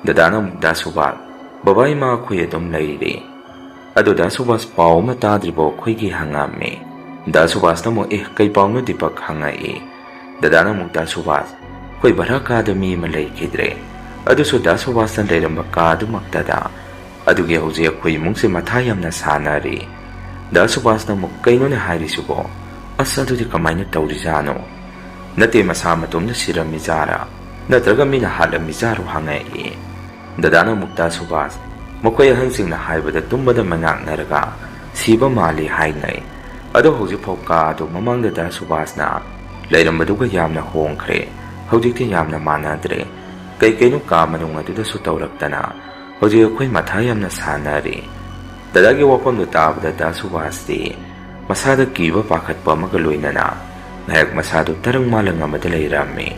ꯗꯗꯥꯅ ꯑꯃꯨꯛ "ꯗꯥ ꯁꯨꯕꯥꯁ, ꯕꯕꯥ ꯏꯃꯥ ꯑꯩꯈꯣꯏ ꯑꯗꯨꯝ ꯂꯩꯔꯤ." ꯑꯗꯨ ꯗꯥ ꯁꯨꯕꯥꯁ ꯄꯥꯎ ꯑꯃ ꯇꯥꯗ꯭ꯔꯤꯕꯣ ꯑꯩꯈꯣꯏꯒꯤ ꯍꯪꯉꯝꯃꯤ꯫ ꯗꯥ ꯁꯨꯕꯥꯁꯅ ꯑꯃꯨꯛ "ꯀꯩ ꯄꯥꯎꯅꯣ ꯗꯤꯄꯛ" ꯍꯪꯉꯛꯏ꯫ ꯗꯗꯥꯅ ꯑꯃꯨꯛ "ꯗꯥ ꯁꯨꯕꯥꯁ, ꯑꯩꯈꯣꯏ ꯚꯔꯥ ꯀꯥꯗ ꯃꯤ ꯑꯃ ꯂꯩꯈꯤꯗ꯭ꯔꯦ. ꯑꯗꯨꯁꯨ ꯗꯥ ꯁꯨꯕꯥꯁꯅ ꯂꯩꯔꯝꯕ ꯀꯥꯗꯨꯃꯛꯇꯗ. ꯑꯗꯨꯒꯤ ꯍꯧꯖꯤꯛ ꯑꯩꯈꯣꯏ ꯏꯃꯨꯡꯁꯦ ꯃꯊꯥ ꯌꯥꯝꯅ ꯁꯥꯟꯅꯔꯤ." ꯗꯥ ꯁꯨꯕꯥꯁꯅ ꯑꯃꯨꯛ "ꯀꯩꯅꯣꯅꯦ ꯍꯥꯏꯔꯤꯁꯤꯕꯣ? ꯑꯁ, ꯑꯗꯨꯗꯤ ꯀꯃꯥꯏꯅ ꯇꯧꯔꯤꯖꯥꯠꯅꯣ? ꯅꯠꯇꯦ, ꯃꯁꯥ ꯃꯇꯣꯝꯗ ꯁꯤꯔꯝꯃꯤꯖꯥꯔꯥ? ꯅꯠꯇ꯭ꯔꯒ ꯃꯤꯅ ꯍꯥꯠꯂꯝꯃꯤꯖꯥꯔꯣ?" ꯍꯪꯉꯛꯏ꯫ ꯗꯗꯥꯅ ꯑꯃꯨꯛ "ꯗꯥ ꯁꯨꯕꯥꯁ, ꯃꯈꯣꯏ ꯑꯍꯟꯁꯤꯡꯅ ꯍꯥꯏꯕꯗ ꯇꯨꯝꯕꯗ ꯃꯅꯥꯛꯅꯔꯒ ꯁꯤꯕ ꯃꯥꯜꯂꯤ ꯍꯥꯏꯅꯩ. ꯑꯗꯣ ꯍꯧꯖꯤꯛꯐꯥꯎ ꯀꯥ ꯑꯗꯨ ꯃꯃꯥꯡꯗ ꯗꯥ ꯁꯨꯕꯥꯁꯅ ꯂꯩꯔꯝꯕꯗꯨꯒ ꯌꯥꯝꯅ ꯍꯣꯡꯈ꯭ꯔꯦ. ꯍꯧꯖꯤꯛꯇꯤ ꯌꯥꯝꯅ ꯃꯥꯟꯅꯗ꯭ꯔꯦ. ꯀꯩꯅꯣ ꯀꯥ ꯃꯅꯨꯡ ꯑꯗꯨꯗꯁꯨ ꯇꯧꯔꯛꯇꯅ ꯍꯧꯖꯤꯛ ꯑꯩꯈꯣꯏ ꯃꯊꯥ ꯌꯥꯝꯅ ꯁꯥꯟꯅꯔꯤ." ꯗꯗꯥꯒꯤ ꯋꯥꯐꯝꯗꯨ ꯇꯥꯕꯗ ꯗꯥ ꯁꯨꯕꯥꯁꯇꯤ ꯃꯁꯥꯗ ꯀꯤꯕ ꯄꯥꯈꯠꯄ ꯑꯃꯒ ꯂꯣꯏꯅꯅ ꯉꯥꯏꯍꯥꯛ ꯃꯁꯥꯗꯨ ꯇꯔꯪ ꯃꯥꯂꯪ ꯑꯃꯗ ꯂꯩꯔꯝꯃꯤ꯫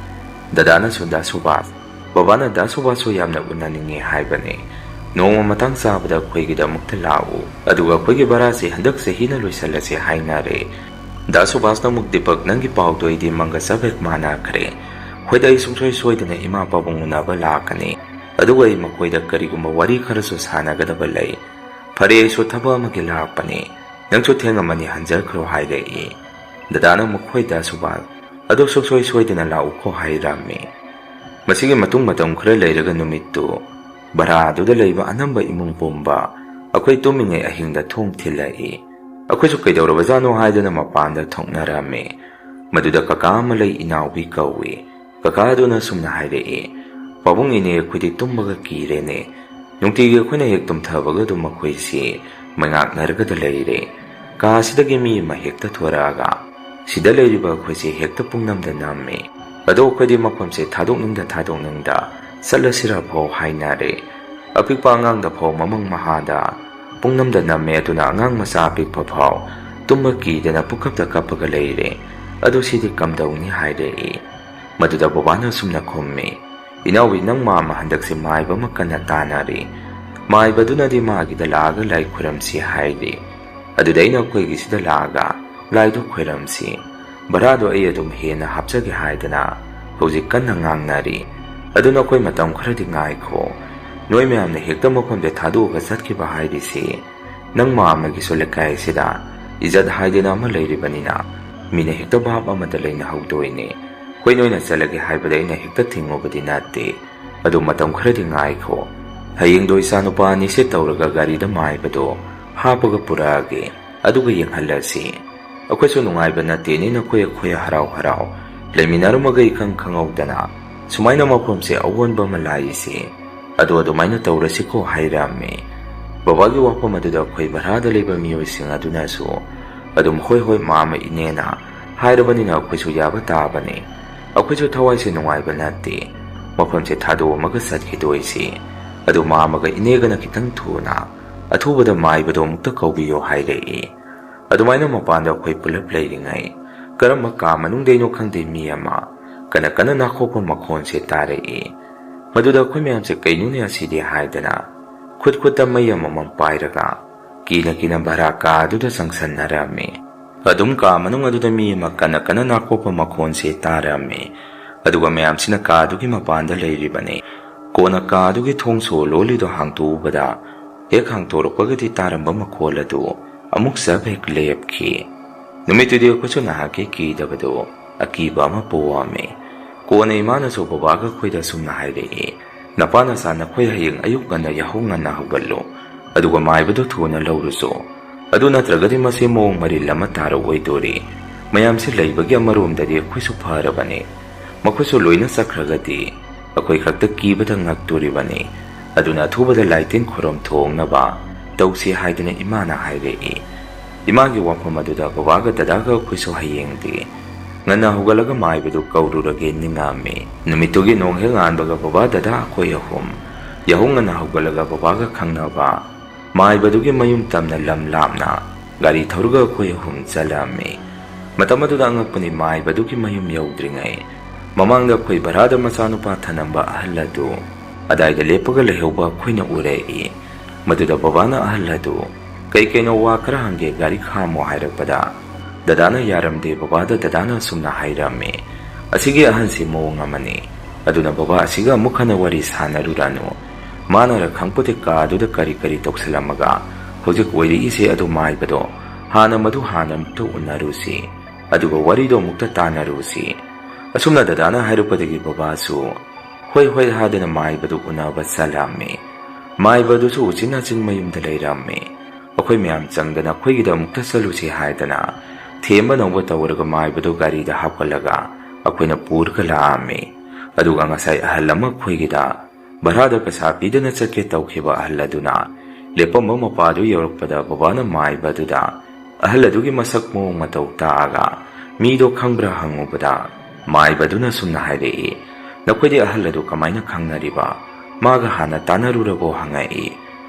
ꯗꯗꯥꯅꯁꯨ "ꯗꯥ ꯁꯨꯕꯥꯁ, ꯕꯕꯥꯅ ꯗꯥ ꯁꯨꯕꯥꯁꯁꯨ ꯌꯥꯝꯅ ꯎꯅꯅꯤꯡꯉꯦ ꯍꯥꯏꯕꯅꯤ. ꯅꯣꯡꯃ ꯃꯇꯥꯡ ꯆꯥꯕꯗ ꯑꯩꯈꯣꯏꯒꯤꯗ ꯑꯃꯨꯛꯇ ꯂꯥꯛꯎ. ꯑꯗꯨꯒ ꯑꯩꯈꯣꯏꯒꯤ ꯚꯔꯥꯁꯦ ꯍꯟꯗꯛ ꯆꯍꯤꯅ ꯂꯣꯏꯁꯤꯜꯂꯁꯦ ꯍꯥꯏꯅꯔꯦ." ꯗꯥ ꯁꯨꯕꯥꯁꯅ ꯑꯃꯨꯛ "ꯗꯤꯄꯛ, ꯅꯪꯒꯤ ꯄꯥꯎꯗꯣ ꯑꯩꯗꯤ ꯃꯪꯒ ꯆꯞ ꯍꯦꯛ ꯃꯥꯟꯅꯈ꯭ꯔꯦ. ꯍꯣꯏꯗ, ꯑꯩ ꯁꯨꯡꯁꯣꯏ ꯁꯣꯏꯗꯅ ꯏꯃꯥ ꯄꯥꯕꯨꯡ ꯎꯅꯕ ꯂꯥꯛꯀꯅꯤ. ꯑꯗꯨꯒ ꯑꯩ ꯃꯈꯣꯏꯗ ꯀꯔꯤꯒꯨꯝꯕ ꯋꯥꯔꯤ ꯈꯔꯁꯨ ꯁꯥꯟꯅꯒꯗꯕ ꯂꯩ. ꯐꯔꯦ, ꯑꯩꯁꯨ ꯊꯕꯛ ꯑꯃꯒꯤ ꯂꯥꯛꯄꯅꯤ. ꯅꯪꯁꯨ ꯊꯦꯡꯉꯝꯃꯅꯤ, ꯍꯟꯖꯈ꯭ꯔꯣ" ꯍꯥꯏꯔꯛꯏ꯫ ꯗꯗꯥꯅ ꯑꯃꯨꯛ "ꯍꯣꯏ ꯗꯥ ꯁꯨꯕꯥꯁ, ꯑꯗꯨ ꯁꯨꯡꯁꯣꯏ ꯁꯣꯏꯗꯅ ꯂꯥꯛꯎꯀꯣ" ꯍꯥꯏꯔꯝꯃꯤ꯫ ꯃꯁꯤꯒꯤ ꯃꯇꯨꯡ ꯃꯇꯝ ꯈꯔ ꯂꯩꯔꯒ ꯅꯨꯃꯤꯠꯇꯨ ꯚꯔꯥꯗꯨꯗ ꯂꯩꯕ ꯑꯅꯝꯕ ꯏꯃꯨꯡ ꯄꯨꯝꯕ ꯑꯩꯈꯣꯏ ꯇꯨꯝꯃꯤꯉꯩ ꯑꯍꯤꯡꯗ ꯊꯣꯡ ꯊꯤꯜꯂꯛꯏ꯫ ꯑꯩꯈꯣꯏꯁꯨ ꯀꯩꯗꯧꯔꯕꯖꯥꯠꯅꯣ ꯍꯥꯏꯗꯨꯅ ꯃꯄꯥꯟꯗ ꯊꯣꯛꯅꯔꯝꯃꯤ꯫ ꯃꯗꯨꯗ ꯀꯀꯥ ꯑꯃ ꯂꯩ, ꯏꯅꯥꯎꯕꯤ ꯀꯧꯏ꯫ ꯀꯀꯥ ꯑꯗꯨꯅ ꯁꯨꯝꯅ ꯍꯥꯏꯔꯛꯏ, "ꯄꯥꯕꯨꯡ ꯏꯅꯦ, ꯑꯩꯈꯣꯏꯗꯤ ꯇꯨꯝꯕꯒ ꯀꯤꯔꯦꯅꯦ꯫ ꯅꯨꯡꯇꯤꯒꯤ ꯑꯩꯈꯣꯏꯅ ꯍꯦꯛ ꯇꯨꯝꯊꯕꯒ ꯑꯗꯨꯝ ꯃꯈꯣꯏꯁꯤ ꯃꯩꯉꯥꯛꯅꯔꯒꯗ ꯂꯩꯔꯦ꯫ ꯀꯥꯁꯤꯗꯒꯤ ꯃꯤ ꯑꯃ ꯍꯦꯛꯇ ꯊꯣꯔꯛꯑꯒ ꯁꯤꯗ ꯂꯩꯔꯤꯕ ꯑꯩꯈꯣꯏꯁꯤ ꯍꯦꯛꯇ ꯄꯨꯡꯅꯝꯗ ꯅꯝꯃꯤ꯫ ꯑꯗꯣ ꯑꯩꯈꯣꯏꯗꯤ ꯃꯐꯝꯁꯦ ꯊꯥꯗꯣꯛꯅꯤꯡꯗ ꯆꯠꯂꯁꯤꯔ ꯐꯥꯎ ꯍꯥꯏꯅꯔꯦ꯫ ꯑꯄꯤꯛꯄ ꯑꯉꯥꯡꯗ ꯐꯥꯎ ꯃꯃꯪ ꯃꯍꯥꯗ ꯄꯨꯡꯅꯝꯗ ꯅꯝꯃꯦ, ꯑꯗꯨꯅ ꯑꯉꯥꯡ ꯃꯆꯥ ꯑꯄꯤꯛꯄ ꯐꯥꯎ ꯇꯨꯝꯕ ꯀꯤꯗꯅ ꯄꯨꯀꯞꯇ ꯀꯞꯄꯒ ꯂꯩꯔꯦ꯫ ꯑꯗꯣ ꯁꯤꯗꯤ ꯀꯝꯗꯧꯅꯤ?" ꯍꯥꯏꯔꯛꯏ꯫ ꯃꯗꯨꯗ ꯕꯕꯥꯅ ꯁꯨꯝꯅ ꯈꯨꯝꯃꯤ, "ꯏꯅꯥꯎꯕꯤ, ꯅꯪ ꯃꯥꯝꯃ ꯍꯟꯗꯛꯁꯦ ꯃꯥꯏꯕ ꯑꯃ ꯀꯟꯅ ꯇꯥꯟꯅꯔꯤ꯫ ꯃꯥꯏꯕꯗꯨꯅꯗꯤ ꯃꯥꯒꯤꯗ ꯂꯥꯛꯑꯒ ꯂꯥꯏ ꯈꯣꯏꯔꯝꯁꯤ ꯍꯥꯏꯔꯤ꯫ ꯑꯗꯨꯗ ꯑꯩꯅ ꯑꯩꯈꯣꯏꯒꯤꯁꯤꯗ ꯂꯥꯛꯑꯒ ꯂꯥꯏꯗꯨ ꯈꯣꯏꯔꯝꯁꯤ꯫ ꯚꯔꯥꯗꯣ ꯑꯩ ꯑꯗꯨꯝ ꯍꯦꯟꯅ ꯍꯥꯞꯆꯒꯦ ꯍꯥꯏꯗꯅ ꯍꯧꯖꯤꯛ ꯀꯟꯅ ꯉꯥꯡꯅꯔꯤ꯫ ꯑꯗꯨꯅ ꯑꯩꯈꯣꯏ ꯃꯇꯝ ꯈꯔꯗꯤ ꯉꯥꯏꯈꯣ꯫ ꯅꯣꯏ ꯃꯌꯥꯝꯅ ꯍꯦꯛꯇ ꯃꯐꯝꯗ ꯊꯥꯗꯣꯛꯑꯒ ꯆꯠꯈꯤꯕ ꯍꯥꯏꯔꯤꯁꯤ ꯅꯪ ꯃꯥꯝꯃꯒꯤꯁꯨ ꯂꯩꯀꯥꯏꯁꯤꯗ ꯏꯖꯠ ꯍꯥꯏꯗꯅ ꯑꯃ ꯂꯩꯔꯤꯕꯅꯤꯅ ꯃꯤꯅ ꯍꯦꯛꯇ ꯚꯥꯞ ꯑꯃꯗ ꯂꯩꯅꯍꯧꯗꯣꯏꯅꯤ꯫ ꯍꯣꯏ, ꯅꯣꯏꯅ ꯆꯠꯂꯒꯦ ꯍꯥꯏꯕꯗ ꯑꯩꯅ ꯍꯦꯛꯇ ꯊꯤꯡꯉꯨꯕꯗꯤ ꯅꯠꯇꯦ꯫ ꯑꯗꯨ ꯃꯇꯝ ꯈꯔꯗꯤ ꯉꯥꯏꯈꯣ꯫ ꯍꯌꯦꯡꯗꯣ ꯏꯆꯥꯅꯨꯄꯥ ꯑꯅꯤꯁꯦ ꯇꯧꯔꯒ ꯒꯥꯔꯤꯗ ꯃꯥꯏꯕꯗꯣ ꯍꯥꯞꯄꯒ ꯄꯨꯔꯛꯑꯒꯦ, ꯑꯗꯨꯒ ꯌꯦꯡꯍꯜꯂꯁꯤ꯫ ꯑꯩꯈꯣꯏꯁꯨ ꯅꯨꯡꯉꯥꯏꯕ ꯅꯠꯇꯦꯅꯦ, ꯅꯈꯣꯏ ꯍꯔꯥꯎ ꯂꯩꯃꯤꯟꯅꯔꯝꯃꯒ ꯏꯈꯪ ꯈꯪꯍꯧꯗꯅ ꯁꯨꯃꯥꯏꯅ ꯃꯐꯝꯁꯦ ꯑꯑꯣꯟꯕ ꯑꯃ ꯂꯥꯛꯏꯁꯤ꯫ ꯑꯗꯣ ꯑꯗꯨꯃꯥꯏꯅ ꯇꯧꯔꯁꯤꯀꯣ" ꯍꯥꯏꯔꯝꯃꯤ꯫ ꯕꯕꯥꯒꯤ ꯋꯥꯐꯝ ꯑꯗꯨꯗ ꯑꯩꯈꯣꯏ ꯚꯔꯥꯗ ꯂꯩꯕ ꯃꯤꯑꯣꯏꯁꯤꯡ ꯑꯗꯨꯅꯁꯨ ꯑꯗꯨꯝ ꯍꯣꯏ ꯃꯥꯝꯃ ꯏꯅꯦꯅ ꯍꯥꯏꯔꯕꯅꯤꯅ ꯑꯩꯈꯣꯏꯁꯨ ꯌꯥꯕ ꯇꯥꯕꯅꯤ꯫ ꯑꯩꯈꯣꯏꯁꯨ ꯊꯋꯥꯏꯁꯦ ꯅꯨꯡꯉꯥꯏꯕ ꯅꯠꯇꯦ ꯃꯐꯝꯁꯦ ꯊꯥꯗꯣꯛꯑꯝꯃꯒ ꯆꯠꯈꯤꯗꯣꯏꯁꯤ꯫ ꯑꯗꯨ ꯃꯥꯝꯃꯒ ꯏꯅꯦꯒꯅ ꯈꯤꯇꯪ ꯑꯊꯨꯕꯗ ꯃꯥꯏꯕꯗꯣ ꯑꯃꯨꯛꯇ ꯀꯧꯕꯤꯌꯣ ꯍꯥꯏꯔꯛꯏ꯫ ꯑꯗꯨꯃꯥꯏꯅ ꯃꯄꯥꯟꯗ ꯑꯩꯈꯣꯏ ꯄꯨꯂꯞ ꯂꯩꯔꯤꯉꯩ ꯀꯔꯝꯕ ꯀꯥ ꯃꯅꯨꯡꯗꯩꯅꯣ ꯈꯪꯗꯦ ꯃꯤ ꯑꯃ ꯀꯟꯅ ꯅꯥꯈꯣꯛꯄ ꯃꯈꯣꯟꯁꯦ ꯇꯥꯔꯛꯏ꯫ ꯃꯗꯨꯗ ꯑꯩꯈꯣꯏ ꯃꯌꯥꯝꯁꯦ ꯀꯩꯅꯣꯅꯦ ꯑꯁꯤꯗꯤ ꯍꯥꯏꯗꯅ ꯈꯨꯠꯇ ꯃꯩ ꯑꯃꯃꯝ ꯄꯥꯏꯔꯒ ꯀꯤꯅ ꯚꯔꯥ ꯀꯥ ꯑꯗꯨꯗ ꯆꯪꯁꯟꯅꯔꯝꯃꯤ꯫ ꯑꯗꯨꯝ ꯀꯥ ꯃꯅꯨꯡ ꯑꯗꯨꯗ ꯃꯤ ꯑꯃ ꯀꯟꯅ ꯅꯥꯈꯣꯛꯄ ꯃꯈꯣꯟꯁꯦ ꯇꯥꯔꯝꯃꯤ꯫ ꯑꯗꯨꯒ ꯃꯌꯥꯝꯁꯤꯅ ꯀꯥꯗꯨꯒꯤ ꯃꯄꯥꯟꯗ ꯂꯩꯔꯤꯕꯅꯤ꯫ ꯀꯣꯟꯅ ꯀꯥꯗꯨꯒꯤ ꯊꯣꯡ ꯁꯣ ꯂꯣꯜꯂꯤꯗꯣ ꯍꯥꯡꯇꯣꯛꯎꯕꯗ ꯍꯦꯛ ꯍꯥꯡꯇꯣꯔꯛꯄꯒꯗꯤ ꯇꯥꯔꯝꯕ ꯃꯈꯣꯜ ꯑꯗꯨ ꯑꯃꯨꯛ ꯆꯞ ꯍꯦꯛ ꯂꯦꯞꯈꯤ꯫ ꯅꯨꯃꯤꯠꯇꯨꯗꯤ ꯑꯩꯈꯣꯏꯁꯨ ꯉꯥꯏꯍꯥꯛꯀꯤ ꯀꯤꯗꯕꯗꯣ ꯑꯀꯤꯕ ꯑꯃ ꯄꯣꯛꯑꯝꯃꯤ꯫ ꯀꯣꯟꯅ ꯏꯃꯥꯅꯁꯨ ꯕꯕꯥꯒ ꯑꯩꯈꯣꯏꯗ ꯁꯨꯝꯅ ꯍꯥꯏꯔꯛꯏ, "ꯅꯄꯥ ꯅꯆꯥ ꯅꯈꯣꯏ ꯍꯌꯦꯡ ꯑꯌꯨꯛ ꯉꯟꯅ ꯌꯥꯍꯧ ꯉꯟꯅ ꯍꯧꯒꯠꯂꯨ, ꯑꯗꯨꯒ ꯃꯥꯏꯕꯗꯨ ꯊꯨꯅ ꯂꯧꯔꯨꯆꯣ꯫ ꯑꯗꯨ ꯅꯠꯇ꯭ꯔꯒꯗꯤ ꯃꯁꯤ ꯃꯑꯣꯡ ꯃꯔꯤꯜ ꯑꯃ ꯇꯥꯔꯛꯑꯣꯏꯗꯣꯔꯤ꯫ ꯃꯌꯥꯝꯁꯤ ꯂꯩꯕꯒꯤ ꯑꯃꯔꯣꯝꯗꯗꯤ ꯑꯩꯈꯣꯏꯁꯨ ꯐꯔꯕꯅꯤ꯫ ꯃꯈꯣꯏꯁꯨ ꯂꯣꯏꯅ ꯆꯠꯈ꯭ꯔꯒꯗꯤ ꯑꯩꯈꯣꯏ ꯈꯛꯇ ꯀꯤꯕꯗ ꯉꯛꯇꯣꯔꯤꯕꯅꯤ꯫ ꯑꯗꯨꯅ ꯑꯊꯨꯕꯗ ꯂꯥꯏꯇꯤꯟ ꯈꯨꯔꯨꯝꯊꯣꯛꯅꯕ ꯇꯧꯁꯤ" ꯍꯥꯏꯗꯅ ꯏꯃꯥꯅ ꯍꯥꯏꯔꯛꯏ꯫ ꯏꯃꯥꯒꯤ ꯋꯥꯐꯝ ꯑꯗꯨꯗ ꯕꯕꯥꯒ ꯗꯗꯥꯒ ꯑꯩꯈꯣꯏꯁꯨ ꯍꯌꯦꯡꯗꯤ ꯉꯟꯅ ꯍꯧꯒꯠꯂꯒ ꯃꯥꯏꯕꯗꯨ ꯀꯧꯔꯨꯔꯒꯦ ꯅꯤꯡꯉꯝꯃꯤ꯫ ꯅꯨꯃꯤꯠꯇꯨꯒꯤ ꯅꯣꯡ ꯍꯦꯛ ꯉꯥꯟꯕꯒ ꯕꯕꯥ ꯗꯗꯥ ꯑꯩꯈꯣꯏ ꯑꯍꯨꯝ ꯌꯥꯍꯧ ꯉꯟꯅ ꯍꯧꯒꯠꯂꯒ ꯕꯕꯥꯒ ꯈꯪꯅꯕ ꯃꯥꯏꯕꯗꯨꯒꯤ ꯃꯌꯨꯝ ꯇꯝꯅ ꯂꯝ ꯂꯥꯞꯅ ꯒꯥꯔꯤ ꯊꯧꯔꯒ ꯑꯩꯈꯣꯏ ꯑꯍꯨꯝ ꯆꯠꯂꯝꯃꯤ꯫ ꯃꯇꯝ ꯑꯗꯨꯗ ꯑꯉꯛꯄꯅꯤ, ꯃꯥꯏꯕꯗꯨꯒꯤ ꯃꯌꯨꯝ ꯌꯧꯗ꯭ꯔꯤꯉꯩ ꯃꯃꯥꯡꯗ ꯑꯩꯈꯣꯏ ꯚꯔꯥꯗ ꯃꯆꯥꯅꯨꯄꯥ ꯊꯅꯝꯕ ꯑꯍꯜ ꯑꯗꯨ ꯑꯗꯥꯏꯗ ꯂꯦꯞꯄꯒ ꯂꯩꯍꯧꯕ ꯑꯩꯈꯣꯏꯅ ꯎꯔꯛꯏ꯫ ꯃꯗꯨꯗ ꯕꯕꯥꯅ ꯑꯍꯜ ꯑꯗꯨ ꯀꯩꯅꯣ ꯋꯥ ꯈꯔ ꯍꯪꯒꯦ, ꯒꯥꯔꯤ ꯈꯥꯝꯃꯣ ꯍꯥꯏꯔꯛꯄꯗ ꯗꯗꯥꯅ ꯌꯥꯔꯝꯗꯦ꯫ ꯕꯕꯥꯗ ꯗꯗꯥꯅ ꯁꯨꯝꯅ ꯍꯥꯏꯔꯝꯃꯤ, "ꯑꯁꯤꯒꯤ ꯑꯍꯟꯁꯤ ꯃꯑꯣꯡ ꯑꯃꯅꯤ, ꯑꯗꯨꯅ ꯕꯕꯥ ꯑꯁꯤꯒ ꯑꯃꯨꯛ ꯍꯟꯅ ꯋꯥꯔꯤ ꯁꯥꯟꯅꯔꯨꯔꯅꯨ꯫ ꯃꯥꯅꯔ ꯈꯪꯄꯣꯠꯇꯦ ꯀꯥꯗꯨꯗ ꯀꯔꯤ ꯇꯧꯁꯜꯂꯝꯃꯒ ꯍꯧꯖꯤꯛ ꯑꯣꯏꯔꯛꯏꯁꯦ꯫ ꯑꯗꯨ ꯃꯥꯏꯕꯗꯣ ꯃꯗꯨ ꯍꯥꯟꯅ ꯑꯃꯨꯛꯇ ꯎꯅꯔꯨꯁꯤ, ꯑꯗꯨꯒ ꯋꯥꯔꯤꯗꯣ ꯑꯃꯨꯛꯇ ꯇꯥꯟꯅꯔꯨꯁꯤ." ꯑꯁꯨꯝꯅ ꯗꯗꯥꯅ ꯍꯥꯏꯔꯛꯄꯗꯒꯤ ꯕꯕꯥꯁꯨ ꯍꯣꯏ ꯍꯥꯏꯗꯅ ꯃꯥꯏꯕꯗꯨ ꯎꯅꯕ ꯆꯠꯂꯝꯃꯤ꯫ ꯃꯥꯏꯕꯗꯨꯁꯨ ꯎꯆꯤꯟ ꯅꯥꯆꯤꯟ ꯃꯌꯨꯝꯗ ꯂꯩꯔꯝꯃꯤ꯫ ꯑꯩꯈꯣꯏ ꯃꯌꯥꯝ ꯆꯪꯗꯅ ꯑꯩꯈꯣꯏꯒꯤꯗ ꯑꯃꯨꯛꯇ ꯆꯠꯂꯨꯁꯤ ꯍꯥꯏꯗꯅ ꯊꯦꯝꯕ ꯅꯧꯕ ꯇꯧꯔꯒ ꯃꯥꯏꯕꯗꯨ ꯒꯥꯔꯤꯗ ꯍꯥꯞꯀꯠꯂꯒ ꯑꯩꯈꯣꯏꯅ ꯄꯨꯔꯒ ꯂꯥꯛꯑꯝꯃꯤ꯫ ꯑꯗꯨꯒ ꯉꯁꯥꯏ ꯑꯍꯜ ꯑꯃ ꯑꯩꯈꯣꯏꯒꯤꯗ ꯚꯔꯥꯗ ꯄꯩꯁꯥ ꯄꯤꯗꯅ ꯆꯠꯀꯦ ꯇꯧꯈꯤꯕ ꯑꯍꯜ ꯑꯗꯨꯅ ꯂꯦꯞꯄꯝꯕ ꯃꯄꯥꯗꯨ ꯌꯧꯔꯛꯄꯗ ꯕꯕꯥꯅ ꯃꯥꯏꯕꯗꯨꯗ ꯑꯍꯜ ꯑꯗꯨꯒꯤ ꯃꯁꯛ ꯃꯑꯣꯡ ꯃꯇꯧ ꯇꯥꯛꯑꯒ ꯃꯤꯗꯣ ꯈꯪꯕ꯭ꯔꯥ ꯍꯪꯉꯨꯕꯗ ꯃꯥꯏꯕꯗꯨꯅ ꯁꯨꯝꯅ ꯍꯥꯏꯔꯛꯏ, "ꯅꯈꯣꯏꯗꯤ ꯑꯍꯜ ꯑꯗꯨ ꯀꯃꯥꯏꯅ ꯈꯪꯅꯔꯤꯕ? ꯃꯥꯒ ꯍꯥꯟꯅ ꯇꯥꯟꯅꯔꯨꯔꯕꯣ?" ꯍꯪꯉꯛꯏ꯫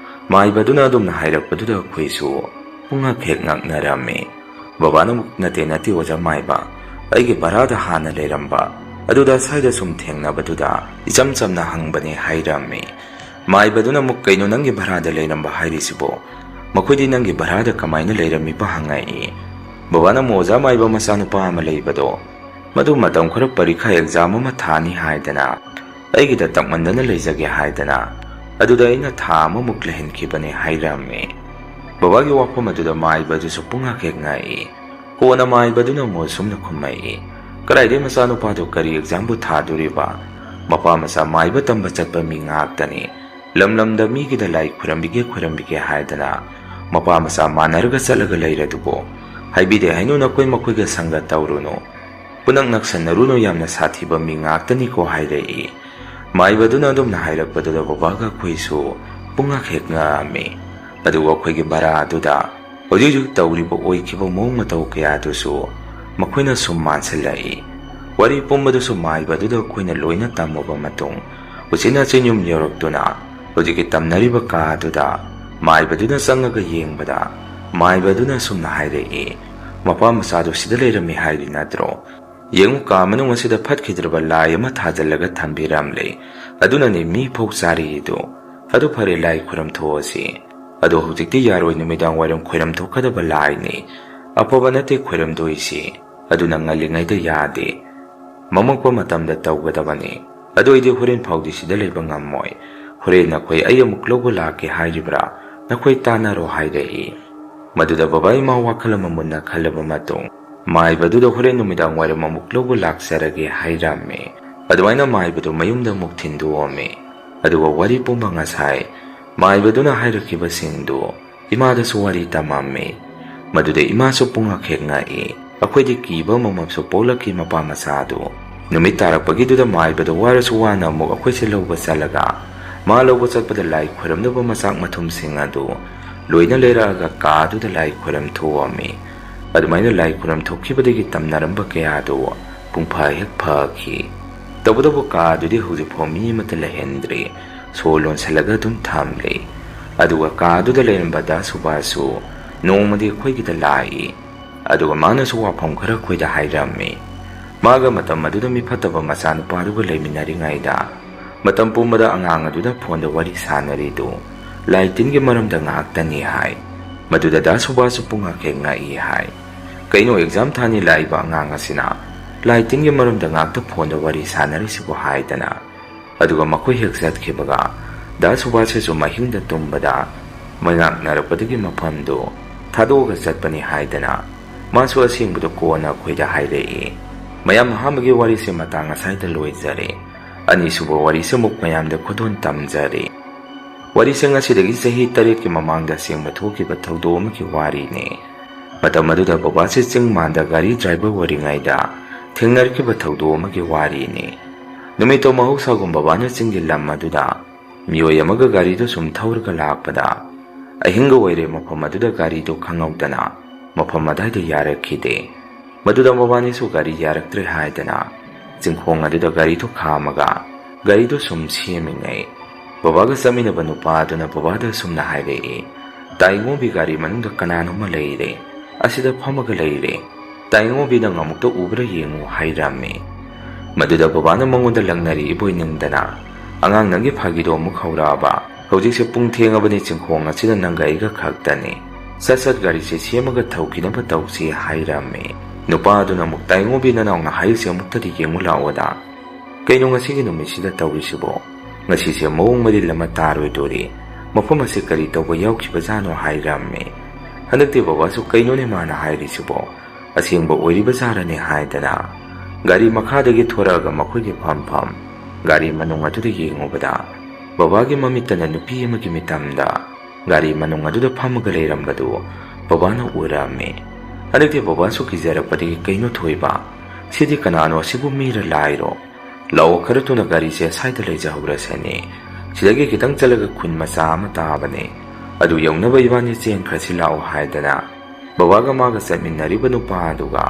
ꯃꯥꯏꯕꯗꯨꯅ ꯑꯗꯨꯝꯅ ꯍꯥꯏꯔꯛꯄꯗꯨꯗ ꯑꯩꯈꯣꯏꯁꯨ ꯄꯨꯡꯉꯛ ꯍꯦꯛ ꯉꯛꯅꯔꯝꯃꯤ꯫ ꯕꯕꯥꯅ ꯅꯠꯇꯦ ꯑꯣꯖꯥ ꯃꯥꯏꯕ, ꯑꯩꯒꯤ ꯚꯔꯥꯗ ꯍꯥꯟꯅ ꯂꯩꯔꯝꯕ ꯑꯗꯨꯗ ꯁ꯭ꯋꯥꯏꯗ ꯁꯨꯝ ꯊꯦꯡꯅꯕꯗꯨꯗ ꯏꯆꯝ ꯆꯝꯅ ꯍꯪꯕꯅꯦ ꯍꯥꯏꯔꯝꯃꯤ꯫ ꯃꯥꯏꯕꯗꯨꯅ ꯑꯃꯨꯛ ꯀꯩꯅꯣ ꯅꯪꯒꯤ ꯚꯔꯥꯗ ꯂꯩꯔꯝꯕ ꯍꯥꯏꯔꯤꯁꯤꯕꯣ? ꯃꯈꯣꯏꯗꯤ ꯅꯪꯒꯤ ꯚꯔꯥꯗ ꯀꯃꯥꯏꯅ ꯂꯩꯔꯝꯃꯤꯕ ꯍꯪꯉꯛꯏ꯫ ꯕꯕꯥꯅ ꯑꯣꯖꯥ ꯃꯥꯏꯕ ꯃꯆꯥꯅꯨꯄा ꯑꯃ ꯂꯩꯕꯗꯣ ꯃꯗꯨ ꯃꯇꯝ ꯈꯔ ꯄꯔꯤꯈꯥ ꯑꯦꯛꯖꯥꯝ ꯑꯃ ꯊꯥꯅꯤ ꯍꯥꯏꯗꯅ ꯑꯩꯒꯤꯗ ꯇꯛꯃꯟꯗꯅ ꯂꯩꯖꯒꯦ ꯍꯥꯏꯗꯅ ꯑꯗꯨꯗ ꯑꯩꯅ ꯊꯥ ꯑꯃꯃꯨꯛ ꯂꯩꯍꯟꯈꯤꯕꯅꯦ ꯍꯥꯏꯔꯝꯃꯤ꯫ ꯕꯕꯥꯒꯤ ꯋꯥꯐꯝ ꯑꯗꯨꯗ ꯃꯥꯏꯕꯗꯨꯁꯨ ꯄꯨꯡꯉꯛ ꯍꯦꯛ ꯉꯛꯏ꯫ ꯀꯣꯟꯅ ꯃꯥꯏꯕꯗꯨꯅ ꯑꯃꯨꯛ ꯁꯨꯝꯅ ꯈꯨꯝꯃꯛꯏ, "ꯀꯗꯥꯏꯗꯩ ꯃꯆꯥꯅꯨꯄꯥꯗꯣ ꯀꯔꯤ ꯑꯦꯛꯖꯥꯝꯕꯨ ꯊꯥꯗꯣꯔꯤꯕ? ꯃꯄꯥ ꯃꯆꯥ ꯃꯥꯏꯕ ꯇꯝꯕ ꯆꯠꯄ ꯃꯤ ꯉꯥꯛꯇꯅꯤ꯫ ꯂꯝꯗ ꯃꯤꯒꯤꯗ ꯂꯥꯏ ꯈꯨꯔꯝꯕꯤꯒꯦ ꯍꯥꯏꯗꯅ ꯃꯄꯥ ꯃꯆꯥ ꯃꯥꯟꯅꯔꯒ ꯆꯠꯂꯒ ꯂꯩꯔꯗꯨꯕꯣ ꯍꯥꯏꯕꯤꯗꯦ ꯍꯥꯏꯅꯨ ꯅꯈꯣꯏ ꯃꯈꯣꯏꯒ ꯁꯪꯒ ꯇꯧꯔꯨꯅꯨ ꯄꯨꯅꯛ ꯅꯛꯁꯟꯅꯔꯨꯅꯨ ꯌꯥꯝꯅ ꯁꯥꯊꯤꯕ ꯃꯤ ꯉꯥꯛꯇꯅꯤꯀꯣ ꯍꯥꯏꯔꯛꯏ ꯃꯥꯏꯕꯗꯨꯅ ꯑꯗꯨꯝꯅ ꯍꯥꯏꯔꯛꯄꯗꯨꯗ ꯕꯕꯥꯒ ꯑꯩꯈꯣꯏꯁꯨ ꯄꯨꯡꯉꯛ ꯍꯦꯛ ꯉꯛꯑꯝꯃꯤ ꯑꯗꯨꯒ ꯑꯩꯈꯣꯏꯒꯤ ꯚꯔꯥ ꯑꯗꯨꯗ ꯍꯧꯖꯤꯛ ꯇꯧꯔꯤꯕ ꯑꯣꯏꯈꯤꯕ ꯃꯑꯣꯡ ꯃꯇꯧ ꯀꯌꯥꯗꯨꯁꯨ ꯃꯈꯣꯏꯅ ꯁꯨꯝ ꯃꯥꯟꯁꯤꯜꯂꯛꯏ ꯋꯥꯔꯤ ꯄꯨꯝꯕꯗꯨꯁꯨ ꯃꯥꯏꯕꯗꯨꯗ ꯑꯩꯈꯣꯏꯅ ꯂꯣꯏꯅ ꯇꯝꯃꯕ ꯃꯇꯨꯡ ꯎꯆꯤꯟ ꯅꯥꯆꯤꯟ ꯌꯧꯔꯛꯇꯨꯅ ꯍꯧꯖꯤꯛꯀꯤ ꯇꯝꯅꯔꯤꯕ ꯀꯥ ꯑꯗꯨꯗ ꯃꯥꯏꯕꯗꯨꯅ ꯆꯪꯉꯒ ꯌꯦꯡꯕꯗ ꯃꯥꯏꯕꯗꯨꯅ ꯁꯨꯝꯅ ꯍꯥꯏꯔꯛꯏ ꯃꯄꯥ ꯃꯆꯥꯗꯨ ꯁꯤꯗ ꯂꯩꯔꯝꯃꯤ ꯍꯥꯏꯔꯤ ꯅꯠꯇ꯭ꯔꯣ ꯌꯦꯡꯉꯨ ꯀꯥ ꯃꯅꯨꯡ ꯑꯁꯤꯗ ꯐꯠꯈꯤꯗ꯭ꯔꯕ ꯂꯥꯏ ꯑꯃ ꯊꯥꯖꯤꯜꯂꯒ ꯊꯝꯕꯤꯔꯝꯂꯦ ꯑꯗꯨꯅꯅꯦ ꯃꯤ ꯐꯥꯎ ꯆꯥꯔꯤꯗꯨ ꯑꯗꯨ ꯐꯔꯦ ꯂꯥꯏ ꯈꯨꯔꯝꯊꯣꯛꯑꯁꯤ ꯑꯗꯣ ꯍꯧꯖꯤꯛꯇꯤ ꯌꯥꯔꯣꯏ ꯅꯨꯃꯤꯗꯥꯡ ꯋꯥꯏꯔꯝ ꯈꯣꯏꯔꯝꯊꯣꯛꯀꯗꯕ ꯂꯥꯏꯅꯤ ꯑꯐꯕ ꯅꯠꯇꯦ ꯈꯣꯏꯔꯝꯗꯣꯏꯁꯤ ꯑꯗꯨꯅ ꯉꯜꯂꯤꯉꯩꯗ ꯌꯥꯗꯦ ꯃꯃꯛꯄ ꯃꯇꯝꯗ ꯇꯧꯒꯗꯕꯅꯤ ꯑꯗꯨ ꯑꯩꯗꯤ ꯍꯣꯔꯦꯟ ꯐꯥꯎꯗꯤ ꯁꯤꯗ ꯂꯩꯕ ꯉꯝꯃꯣꯏ ꯍꯣꯔꯦꯟ ꯅꯈꯣꯏ ꯑꯩ ꯑꯃꯨꯛ ꯂꯧꯕ ꯂꯥꯛꯀꯦ ꯍꯥꯏꯔꯤꯕ꯭ꯔꯥ ꯅꯈꯣꯏ ꯇꯥꯟꯅꯔꯣ ꯍꯥꯏꯔꯛꯏ ꯃꯗꯨꯗ ꯕꯕꯥ ꯏꯃꯥ ꯋꯥꯈꯜ ꯑꯃ ꯃꯨꯟꯅ ꯈꯜꯂꯕ ꯃꯇꯨꯡ ꯃꯥꯏꯕꯗꯨꯗ ꯍꯣꯔꯦꯟ ꯅꯨꯃꯤꯗꯥꯡ ꯋꯥꯏꯔꯝ ꯑꯃꯨꯛ ꯂꯧꯕ ꯂꯥꯛꯆꯔꯒꯦ ꯍꯥꯏꯔꯝꯃꯤ ꯑꯗꯨꯃꯥꯏꯅ ꯃꯥꯏꯕꯗꯨ ꯃꯌꯨꯝꯗ ꯑꯃꯨꯛ ꯊꯤꯟꯗꯣꯛꯑꯝꯃꯤ ꯑꯗꯨꯒ ꯋꯥꯔꯤ ꯄꯨꯝꯕ ꯉꯁꯥꯏ ꯃꯥꯏꯕꯗꯨꯅ ꯍꯥꯏꯔꯛꯈꯤꯕꯁꯤꯡꯗꯨ ꯏꯃꯥꯗꯁꯨ ꯋꯥꯔꯤ ꯇꯝꯃꯝꯃꯤ ꯃꯗꯨꯗ ꯏꯃꯥꯁꯨ ꯄꯨꯡꯉꯛ ꯍꯦꯛ ꯉꯛꯏ ꯑꯩꯈꯣꯏꯗꯤ ꯀꯤꯕ ꯑꯃꯃꯝꯁꯨ ꯄꯣꯛꯂꯛꯈꯤ ꯃꯄꯥ ꯃꯆꯥꯗꯨ ꯅꯨꯃꯤꯠ ꯇꯥꯔꯛꯄꯒꯤꯗꯨꯗ ꯃꯥꯏꯕꯗ ꯋꯥꯔꯁꯨ ꯋꯥꯅ ꯑꯃꯨꯛ ꯑꯩꯈꯣꯏꯁꯦ ꯂꯧꯕ ꯆꯠꯂꯒ ꯃꯥ ꯂꯧꯕ ꯆꯠꯄꯗ ꯂꯥꯏ ꯈꯣꯏꯔꯝꯅꯕ ꯃꯆꯥꯛ ꯃꯊꯨꯝꯁꯤꯡ ꯑꯗꯨ ꯂꯣꯏꯅ ꯂꯩꯔꯛꯑꯒ ꯀꯥꯗꯨꯗ ꯂꯥꯏ ꯈꯣꯏꯔꯝ ꯊꯣꯛꯑꯝꯃꯤ ꯑꯗꯨꯃꯥꯏꯅ ꯂꯥꯏ ꯈꯨꯔꯝ ꯊꯣꯛꯈꯤꯕꯗꯒꯤ ꯇꯝꯅꯔꯝꯕ ꯀꯌꯥꯗꯨ ꯄꯨꯡꯐꯥ ꯍꯦꯛ ꯐꯈꯤ ꯇꯧꯕꯇꯕꯨ ꯀꯥꯗꯨꯗꯤ ꯍꯧꯖꯤꯛꯐꯥꯎ ꯃꯤ ꯑꯃꯠꯇ ꯂꯩꯍꯟꯗ꯭ꯔꯤ ꯁꯣ ꯂꯣꯟꯁꯤꯜꯂꯒ ꯑꯗꯨꯝ ꯊꯝꯂꯤ ꯑꯗꯨꯒ ꯀꯥꯗꯨꯗ ꯂꯩꯔꯝꯕ ꯗꯥ ꯁꯨꯕꯥꯁꯁꯨ ꯅꯣꯡꯃꯗꯤ ꯑꯩꯈꯣꯏꯒꯤꯗ ꯂꯥꯛꯏ ꯑꯗꯨꯒ ꯃꯥꯅꯁꯨ ꯋꯥꯐꯝ ꯈꯔ ꯑꯩꯈꯣꯏꯗ ꯍꯥꯏꯔꯝꯃꯤ ꯃꯥꯒ ꯃꯇꯝ ꯑꯗꯨꯗ ꯃꯤ ꯐꯠꯇꯕ ꯃꯆꯥꯅꯨꯄꯥꯗꯨꯒ ꯂꯩꯃꯤꯟꯅꯔꯤꯉꯩꯗ ꯃꯇꯝ ꯄꯨꯝꯕꯗ ꯑꯉꯥꯡ ꯑꯗꯨꯗ ꯐꯣꯟꯗ ꯋꯥꯔꯤ ꯁꯥꯟꯅꯔꯤꯗꯨ ꯂꯥꯏ ꯇꯤꯟꯒꯤ ꯃꯔꯝꯗ ꯉꯥꯛꯇꯅꯤ ꯍꯥꯏ ꯃꯗꯨꯗ ꯗꯥ ꯁꯨꯕꯥꯁꯁꯨ ꯄꯨꯡꯉꯛ ꯍꯦꯛ ꯉꯛꯏ ꯍꯥꯏ ꯀꯩꯅꯣ ꯑꯦꯛꯖꯥꯝ ꯊꯥꯅꯤ ꯂꯥꯛꯏꯕ ꯑꯉꯥꯡ ꯑꯁꯤꯅ ꯂꯥꯏ ꯇꯤꯟꯒꯤ ꯃꯔꯝꯗ ꯉꯥꯛꯇ ꯐꯣꯟꯗ ꯋꯥꯔꯤ ꯁꯥꯟꯅꯔꯤꯁꯤꯕꯨ ꯍꯥꯏꯗꯅ ꯑꯗꯨꯒ ꯃꯈꯣꯏ ꯍꯦꯛ ꯆꯠꯈꯤꯕꯒ ꯗꯥ ꯁꯨꯕꯥꯁꯁꯤꯁꯨ ꯃꯍꯤꯡꯗ ꯇꯨꯝꯕꯗ ꯃꯩꯉꯥꯛꯅꯔꯛꯄꯗꯒꯤ ꯃꯐꯝꯗꯨ ꯊꯥꯗꯣꯛꯑꯒ ꯆꯠꯄꯅꯤ ꯍꯥꯏꯗꯅ ꯃꯥꯁꯨ ꯑꯁꯦꯡꯕꯗꯨ ꯀꯣꯟꯅ ꯑꯩꯈꯣꯏꯗ ꯍꯥꯏꯔꯛꯏ ꯃꯌꯥꯝ ꯑꯍꯥꯟꯕꯒꯤ ꯋꯥꯔꯤꯁꯦ ꯃꯇꯥꯡ ꯑꯁꯥꯏꯗ ꯂꯣꯏꯖꯔꯦ ꯑꯅꯤꯁꯨꯕ ꯋꯥꯔꯤꯁꯦ ꯑꯃꯨꯛ ꯃꯌꯥꯝꯗ ꯈꯨꯗꯣꯟ ꯇꯝꯖꯔꯦ ꯋꯥꯔꯤꯁꯦ ꯉꯁꯤꯗꯒꯤ ꯆꯍꯤ 8ꯀꯤ ꯃꯃꯥꯡꯗ ꯑꯁꯦꯡꯕ ꯊꯣꯛꯈꯤꯕ ꯊꯧꯗꯣꯛ ꯑꯃꯒꯤ ꯋꯥꯔꯤꯅꯤ ꯃꯇꯝ ꯑꯗꯨꯗ ꯕꯕꯥꯁꯤ ꯆꯤꯡ ꯃꯥꯟꯗ ꯒꯥꯔꯤ ꯗ꯭ꯔꯥꯏꯚꯔ ꯑꯣꯏꯔꯤꯉꯩꯗ ꯊꯦꯡꯅꯔꯛꯈꯤꯕ ꯊꯧꯗꯣꯛ ꯑꯃꯒꯤ ꯋꯥꯔꯤꯅꯤ ꯅꯨꯃꯤꯠꯇꯣ ꯃꯍꯧꯁꯥꯒꯨꯝ ꯕꯕꯥꯅ ꯆꯤꯡꯒꯤ ꯂꯝ ꯑꯗꯨꯗ ꯃꯤꯑꯣꯏ ꯑꯃꯒ ꯒꯥꯔꯤꯗꯨ ꯁꯨꯝ ꯊꯧꯔꯒ ꯂꯥꯛꯄꯗ ꯑꯍꯤꯡꯒ ꯑꯣꯏꯔꯦ ꯃꯐꯝ ꯑꯗꯨꯗ ꯒꯥꯔꯤꯗꯨ ꯈꯪꯍꯧꯗꯅ ꯃꯐꯝ ꯑꯗꯥꯏꯗ ꯌꯥꯔꯛꯈꯤꯗꯦ ꯃꯗꯨꯗ ꯃꯕꯥꯅꯤꯁꯨ ꯒꯥꯔꯤ ꯌꯥꯔꯛꯇ꯭ꯔꯦ ꯍꯥꯏꯗꯅ ꯆꯤꯡꯈꯣꯡ ꯑꯗꯨꯗ ꯒꯥꯔꯤꯗꯨ ꯈꯥꯝꯃꯒ ꯒꯥꯔꯤꯗꯨ ꯁꯨꯝ ꯁꯦꯝꯃꯤꯉꯩ ꯕꯕꯥꯒ ꯆꯠꯃꯤꯟꯅꯕ ꯅꯨꯄꯥ ꯑꯗꯨꯅ ꯕꯕꯥꯗ ꯁꯨꯝꯅ ꯍꯥꯏꯔꯛꯏ ꯇꯥꯏꯉꯣꯕꯤ ꯒꯥꯔꯤ ꯃꯅꯨꯡꯗ ꯀꯅꯥꯅꯣꯃ ꯂꯩꯔꯦ ꯑꯁꯤꯗ ꯐꯝꯃꯒ ꯂꯩꯔꯦ ꯇꯥꯏꯉꯣꯕꯤ ꯅꯪ ꯑꯃꯨꯛꯇ ꯎꯕ꯭ꯔꯥ ꯌꯦꯡꯉꯨ ꯍꯥꯏꯔꯝꯃꯤ ꯃꯗꯨꯗ ꯕꯕꯥꯅ ꯃꯉꯣꯟꯗ ꯂꯪꯅꯔꯤ ꯏꯕꯣꯏ ꯅꯤꯡꯗꯅ ꯑꯉꯥꯡ ꯅꯪꯒꯤ ꯐꯥꯒꯤꯗꯣ ꯑꯃꯨꯛ ꯍꯧꯔꯛꯑꯕ ꯍꯧꯖꯤꯛꯁꯦ ꯄꯨꯡ ꯊꯦꯡꯉꯕꯅꯤ ꯆꯤꯡꯈꯣꯡ ꯑꯁꯤꯗ ꯅꯪꯒ ꯑꯩꯒ ꯈꯛꯇꯅꯤ ꯁꯠ ꯒꯥꯔꯤꯁꯦ ꯁꯦꯝꯃꯒ ꯊꯧꯈꯤꯅꯕ ꯇꯧꯁꯤ ꯍꯥꯏꯔꯝꯃꯤ ꯅꯨꯄꯥ ꯑꯗꯨꯅ ꯑꯃꯨꯛ ꯇꯥꯏꯉꯣꯕꯤ ꯅꯅꯥꯎꯅ ꯍꯥꯏꯔꯤꯁꯦ ꯑꯃꯨꯛꯇꯗꯤ ꯌꯦꯡꯉꯨ ꯂꯥꯛꯑꯣꯗ ꯀꯩꯅꯣ ꯉꯁꯤꯒꯤ ꯅꯨꯃꯤꯠꯁꯤꯗ ꯇꯧꯔꯤꯁꯤꯕꯣ ꯉꯁꯤꯁꯦ ꯃꯑꯣꯡ ꯃꯔꯤꯜ ꯑꯃ ꯇꯥꯔꯣꯏꯗꯣꯔꯤ ꯃꯐꯝ ꯑꯁꯤ ꯀꯔꯤ ꯇꯧꯕ ꯌꯥꯎꯈꯤꯕꯖꯥꯠꯅꯣ ꯍꯥꯏꯔꯝꯃꯤ ꯍꯟꯗꯛꯇꯤ ꯕꯕꯥꯁꯨ ꯀꯩꯅꯣꯅꯦ ꯃꯥꯅ ꯍꯥꯏꯔꯤꯁꯤꯕꯣ ꯑꯁꯦꯡꯕ ꯑꯣꯏꯔꯤꯕꯖꯥꯠꯔꯅꯦ ꯍꯥꯏꯗꯅ ꯒꯥꯔꯤ ꯃꯈꯥꯗꯒꯤ ꯊꯣꯔꯛꯑꯒ ꯃꯈꯣꯏꯒꯤ ꯐꯝꯐꯝ ꯒꯥꯔꯤ ꯃꯅꯨꯡ ꯑꯗꯨꯗ ꯌꯦꯡꯉꯨꯕꯗ ꯕꯕꯥꯒꯤ ꯃꯃꯤꯠꯇꯅ ꯅꯨꯄꯤ ꯑꯃꯒꯤ ꯃꯤꯇꯝꯗ ꯒꯥꯔꯤ ꯃꯅꯨꯡ ꯑꯗꯨꯗ ꯐꯝꯃꯒ ꯂꯩꯔꯝꯕꯗꯨ ꯕꯕꯥꯅ ꯎꯔꯝꯃꯤ ꯍꯟꯗꯛꯇꯤ ꯕꯕꯥꯁꯨ ꯀꯤꯖꯔꯛꯄꯗꯒꯤ ꯀꯩꯅꯣ ꯊꯣꯏꯕ ꯁꯤꯗꯤ ꯀꯅꯥꯅꯣ ꯁꯤꯕꯨ ꯃꯤꯔ ꯂꯥꯏꯔꯣ ꯂꯥꯛꯑꯣ ꯈꯔ ꯊꯨꯅ ꯒꯥꯔꯤꯁꯦ ꯁꯥꯏꯗ ꯂꯩꯖꯍꯧꯔꯁꯅꯤ ꯁꯤꯗꯒꯤ ꯈꯤꯇꯪ ꯆꯠꯂꯒ ꯈꯨꯟ ꯃꯆꯥ ꯑꯃ ꯇꯥꯕꯅꯤ ꯑꯗꯨ ꯌꯧꯅꯕ ꯏꯕꯥꯅꯤ ꯆꯦꯟꯈ꯭ꯔꯁꯤ ꯂꯥꯛꯑꯣ ꯍꯥꯏꯗꯅ ꯕꯕꯥꯒ ꯃꯥꯒ ꯆꯠꯃꯤꯟꯅꯔꯤꯕ ꯅꯨꯄꯥ ꯑꯗꯨꯒ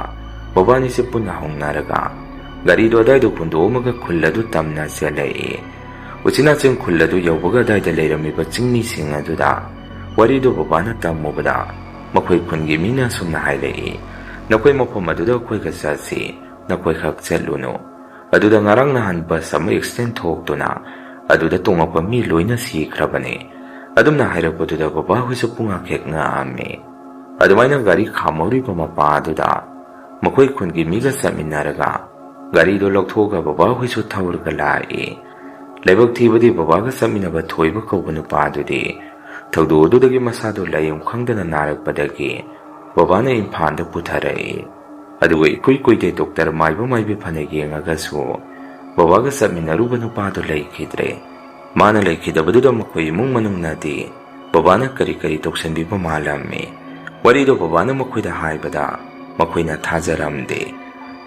ꯕꯕꯥꯅꯤꯁꯦ ꯄꯨꯟꯅ ꯍꯧꯅꯔꯒ ꯒꯥꯔꯤꯗꯣ ꯑꯗꯥꯏꯗ ꯍꯨꯟꯗꯣꯛꯑꯝꯃꯒ ꯈꯨꯜ ꯑꯗꯨ ꯇꯝꯅ ꯆꯦꯜꯂꯛꯏ ꯎꯆꯤꯟꯅꯥꯆꯤꯟ ꯈꯨꯜ ꯑꯗꯨ ꯌꯧꯕꯒ ꯑꯗꯥꯏꯗ ꯂꯩꯔꯝꯃꯤꯕ ꯆꯤꯡꯃꯤꯁꯤꯡ ꯑꯗꯨꯗ ꯋꯥꯔꯤꯗꯣ ꯕꯕꯥꯅ ꯇꯝꯃꯨꯕꯗ ꯃꯈꯣꯏ ꯈꯨꯟꯒꯤ ꯃꯤꯅ ꯁꯨꯝꯅ ꯍꯥꯏꯔꯛꯏ ꯅꯈꯣꯏ ꯃꯐꯝ ꯑꯗꯨꯗ ꯑꯩꯈꯣꯏꯒ ꯆꯠꯁꯤ ꯅꯈꯣꯏ ꯈꯛ ꯆꯠꯂꯨꯅꯨ ꯑꯗꯨꯗ ꯉꯔꯥꯡ ꯅꯍꯥꯟ ꯕꯁ ꯑꯃ ꯑꯦꯛꯁꯤꯗꯦꯟ ꯊꯣꯛꯇꯨꯅ ꯑꯗꯨꯗ ꯇꯣꯡꯉꯛꯄ ꯃꯤ ꯂꯣꯏꯅ ꯁꯤꯈ꯭ꯔꯕꯅꯤ ꯑꯗꯨꯝꯅ ꯍꯥꯏꯔꯛꯄꯗꯨꯗ ꯕꯕꯥ ꯍꯣꯏꯁꯨ ꯄꯨꯡꯉꯛ ꯍꯦꯛ ꯉꯛꯑꯝꯃꯤ ꯑꯗꯨꯃꯥꯏꯅ ꯒꯥꯔꯤ ꯈꯥꯝꯍꯧꯔꯤꯕ ꯃꯄꯥ ꯑꯗꯨꯗ ꯃꯈꯣꯏ ꯈꯨꯟꯒꯤ ꯃꯤꯒ ꯆꯠꯃꯤꯟꯅꯔꯒ ꯒꯥꯔꯤꯗꯣ ꯂꯧꯊꯣꯛꯑꯒ ꯕꯕꯥ ꯍꯣꯏꯁꯨ ꯊꯧꯔꯒ ꯂꯥꯛꯏ ꯂꯥꯏꯕꯛ ꯊꯤꯕꯗꯤ ꯕꯕꯥꯒ ꯆꯠꯃꯤꯟꯅꯕ ꯊꯣꯏꯕ ꯀꯧꯕ ꯅꯨꯄꯥꯗꯨꯗꯤ ꯊꯧꯗꯣꯛ ꯑꯗꯨꯗꯒꯤ ꯃꯁꯥꯗꯣ ꯂꯥꯏꯌꯦꯡ ꯈꯪꯗꯅ ꯅꯥꯔꯛꯄꯗꯒꯤ ꯕꯕꯥꯅ ꯏꯝꯐꯥꯜꯗ ꯄꯨꯊꯔꯛꯏ ꯑꯗꯨꯒ ꯏꯀꯨꯏ ꯀꯨꯏꯗꯦ ꯗꯣꯛꯇꯔ ꯃꯥꯏꯕ ꯃꯥꯏꯕꯤ ꯐꯅ ꯌꯦꯡꯉꯒꯁꯨ ꯕꯕꯥꯒ ꯆꯠꯃꯤꯟꯅꯔꯨꯕ ꯅꯨꯄꯥꯗꯣ ꯂꯩꯈꯤꯗ꯭ꯔꯦ ꯃꯥꯅ ꯂꯩꯈꯤꯗꯕꯗꯨꯗ ꯃꯈꯣꯏ ꯏꯃꯨꯡ ꯃꯅꯨꯡꯅꯗꯤ ꯕꯕꯥꯅ ꯀꯔꯤ ꯇꯧꯁꯟꯕꯤꯕ ꯃꯥꯜꯂꯝꯃꯤ꯫ ꯋꯥꯔꯤꯗꯣ ꯕꯕꯥꯅ ꯃꯈꯣꯏꯗ ꯍꯥꯏꯕꯗ ꯃꯈꯣꯏꯅ ꯊꯥꯖꯔꯝꯗꯦ꯫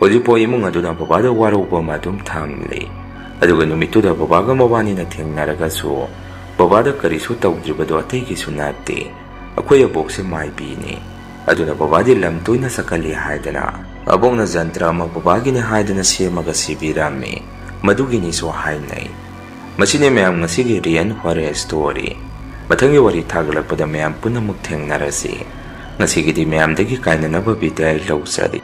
ꯍꯧꯖꯤꯛꯐꯥꯎ ꯏꯃꯨꯡ ꯑꯗꯨꯅ ꯕꯕꯥꯗ ꯋꯥꯔꯧꯕ ꯑꯃ ꯑꯗꯨꯝ ꯊꯝꯂꯤ꯫ ꯑꯗꯨꯒ ꯅꯨꯃꯤꯠꯇꯨꯗ ꯕꯕꯥꯒ ꯃꯕꯥꯅꯤꯅ ꯊꯦꯡꯅꯔꯒꯁꯨ ꯕꯕꯥꯗ ꯀꯔꯤꯁꯨ ꯇꯧꯗ꯭ꯔꯤꯕꯗꯣ ꯑꯇꯩꯒꯤꯁꯨ ꯅꯠꯇꯦ, ꯑꯩꯈꯣꯏ ꯑꯕꯣꯛꯁꯦ ꯃꯥꯏꯕꯤꯅꯤ, ꯑꯗꯨꯅ ꯕꯕꯥꯗꯤ ꯂꯝ ꯇꯣꯏꯅ ꯆꯠꯀꯜꯂꯤ ꯍꯥꯏꯗꯅ ꯑꯕꯣꯛꯅ ꯖꯟꯇ꯭ꯔ ꯑꯃ ꯕꯕꯥꯒꯤꯅꯤ ꯍꯥꯏꯗꯨꯅ ꯁꯦꯝꯃꯒ ꯁꯤꯕꯤꯔꯝꯃꯤ, ꯃꯗꯨꯒꯤꯅꯤꯁꯨ ꯍꯥꯏꯅꯩ꯫ ꯃꯁꯤꯅꯤ ꯃꯌꯥꯝ ꯉꯁꯤꯒꯤ ꯔꯤꯌꯦꯜ ꯍꯣꯔꯔ ꯁ꯭ꯇꯣꯔꯤ꯫ ꯃꯊꯪꯒꯤ ꯋꯥꯔꯤ ꯊꯥꯒꯠꯂꯛꯄꯗ ꯃꯌꯥꯝ ꯄꯨꯟꯅ ꯑꯃꯨꯛ ꯊꯦꯡꯅꯔꯁꯤ꯫ ꯉꯁꯤꯒꯤꯗꯤ ꯃꯌꯥꯝꯗꯒꯤ ꯀꯥꯏꯅꯅꯕ ꯕꯤꯗꯥꯏ ꯂꯧꯖꯔꯤ꯫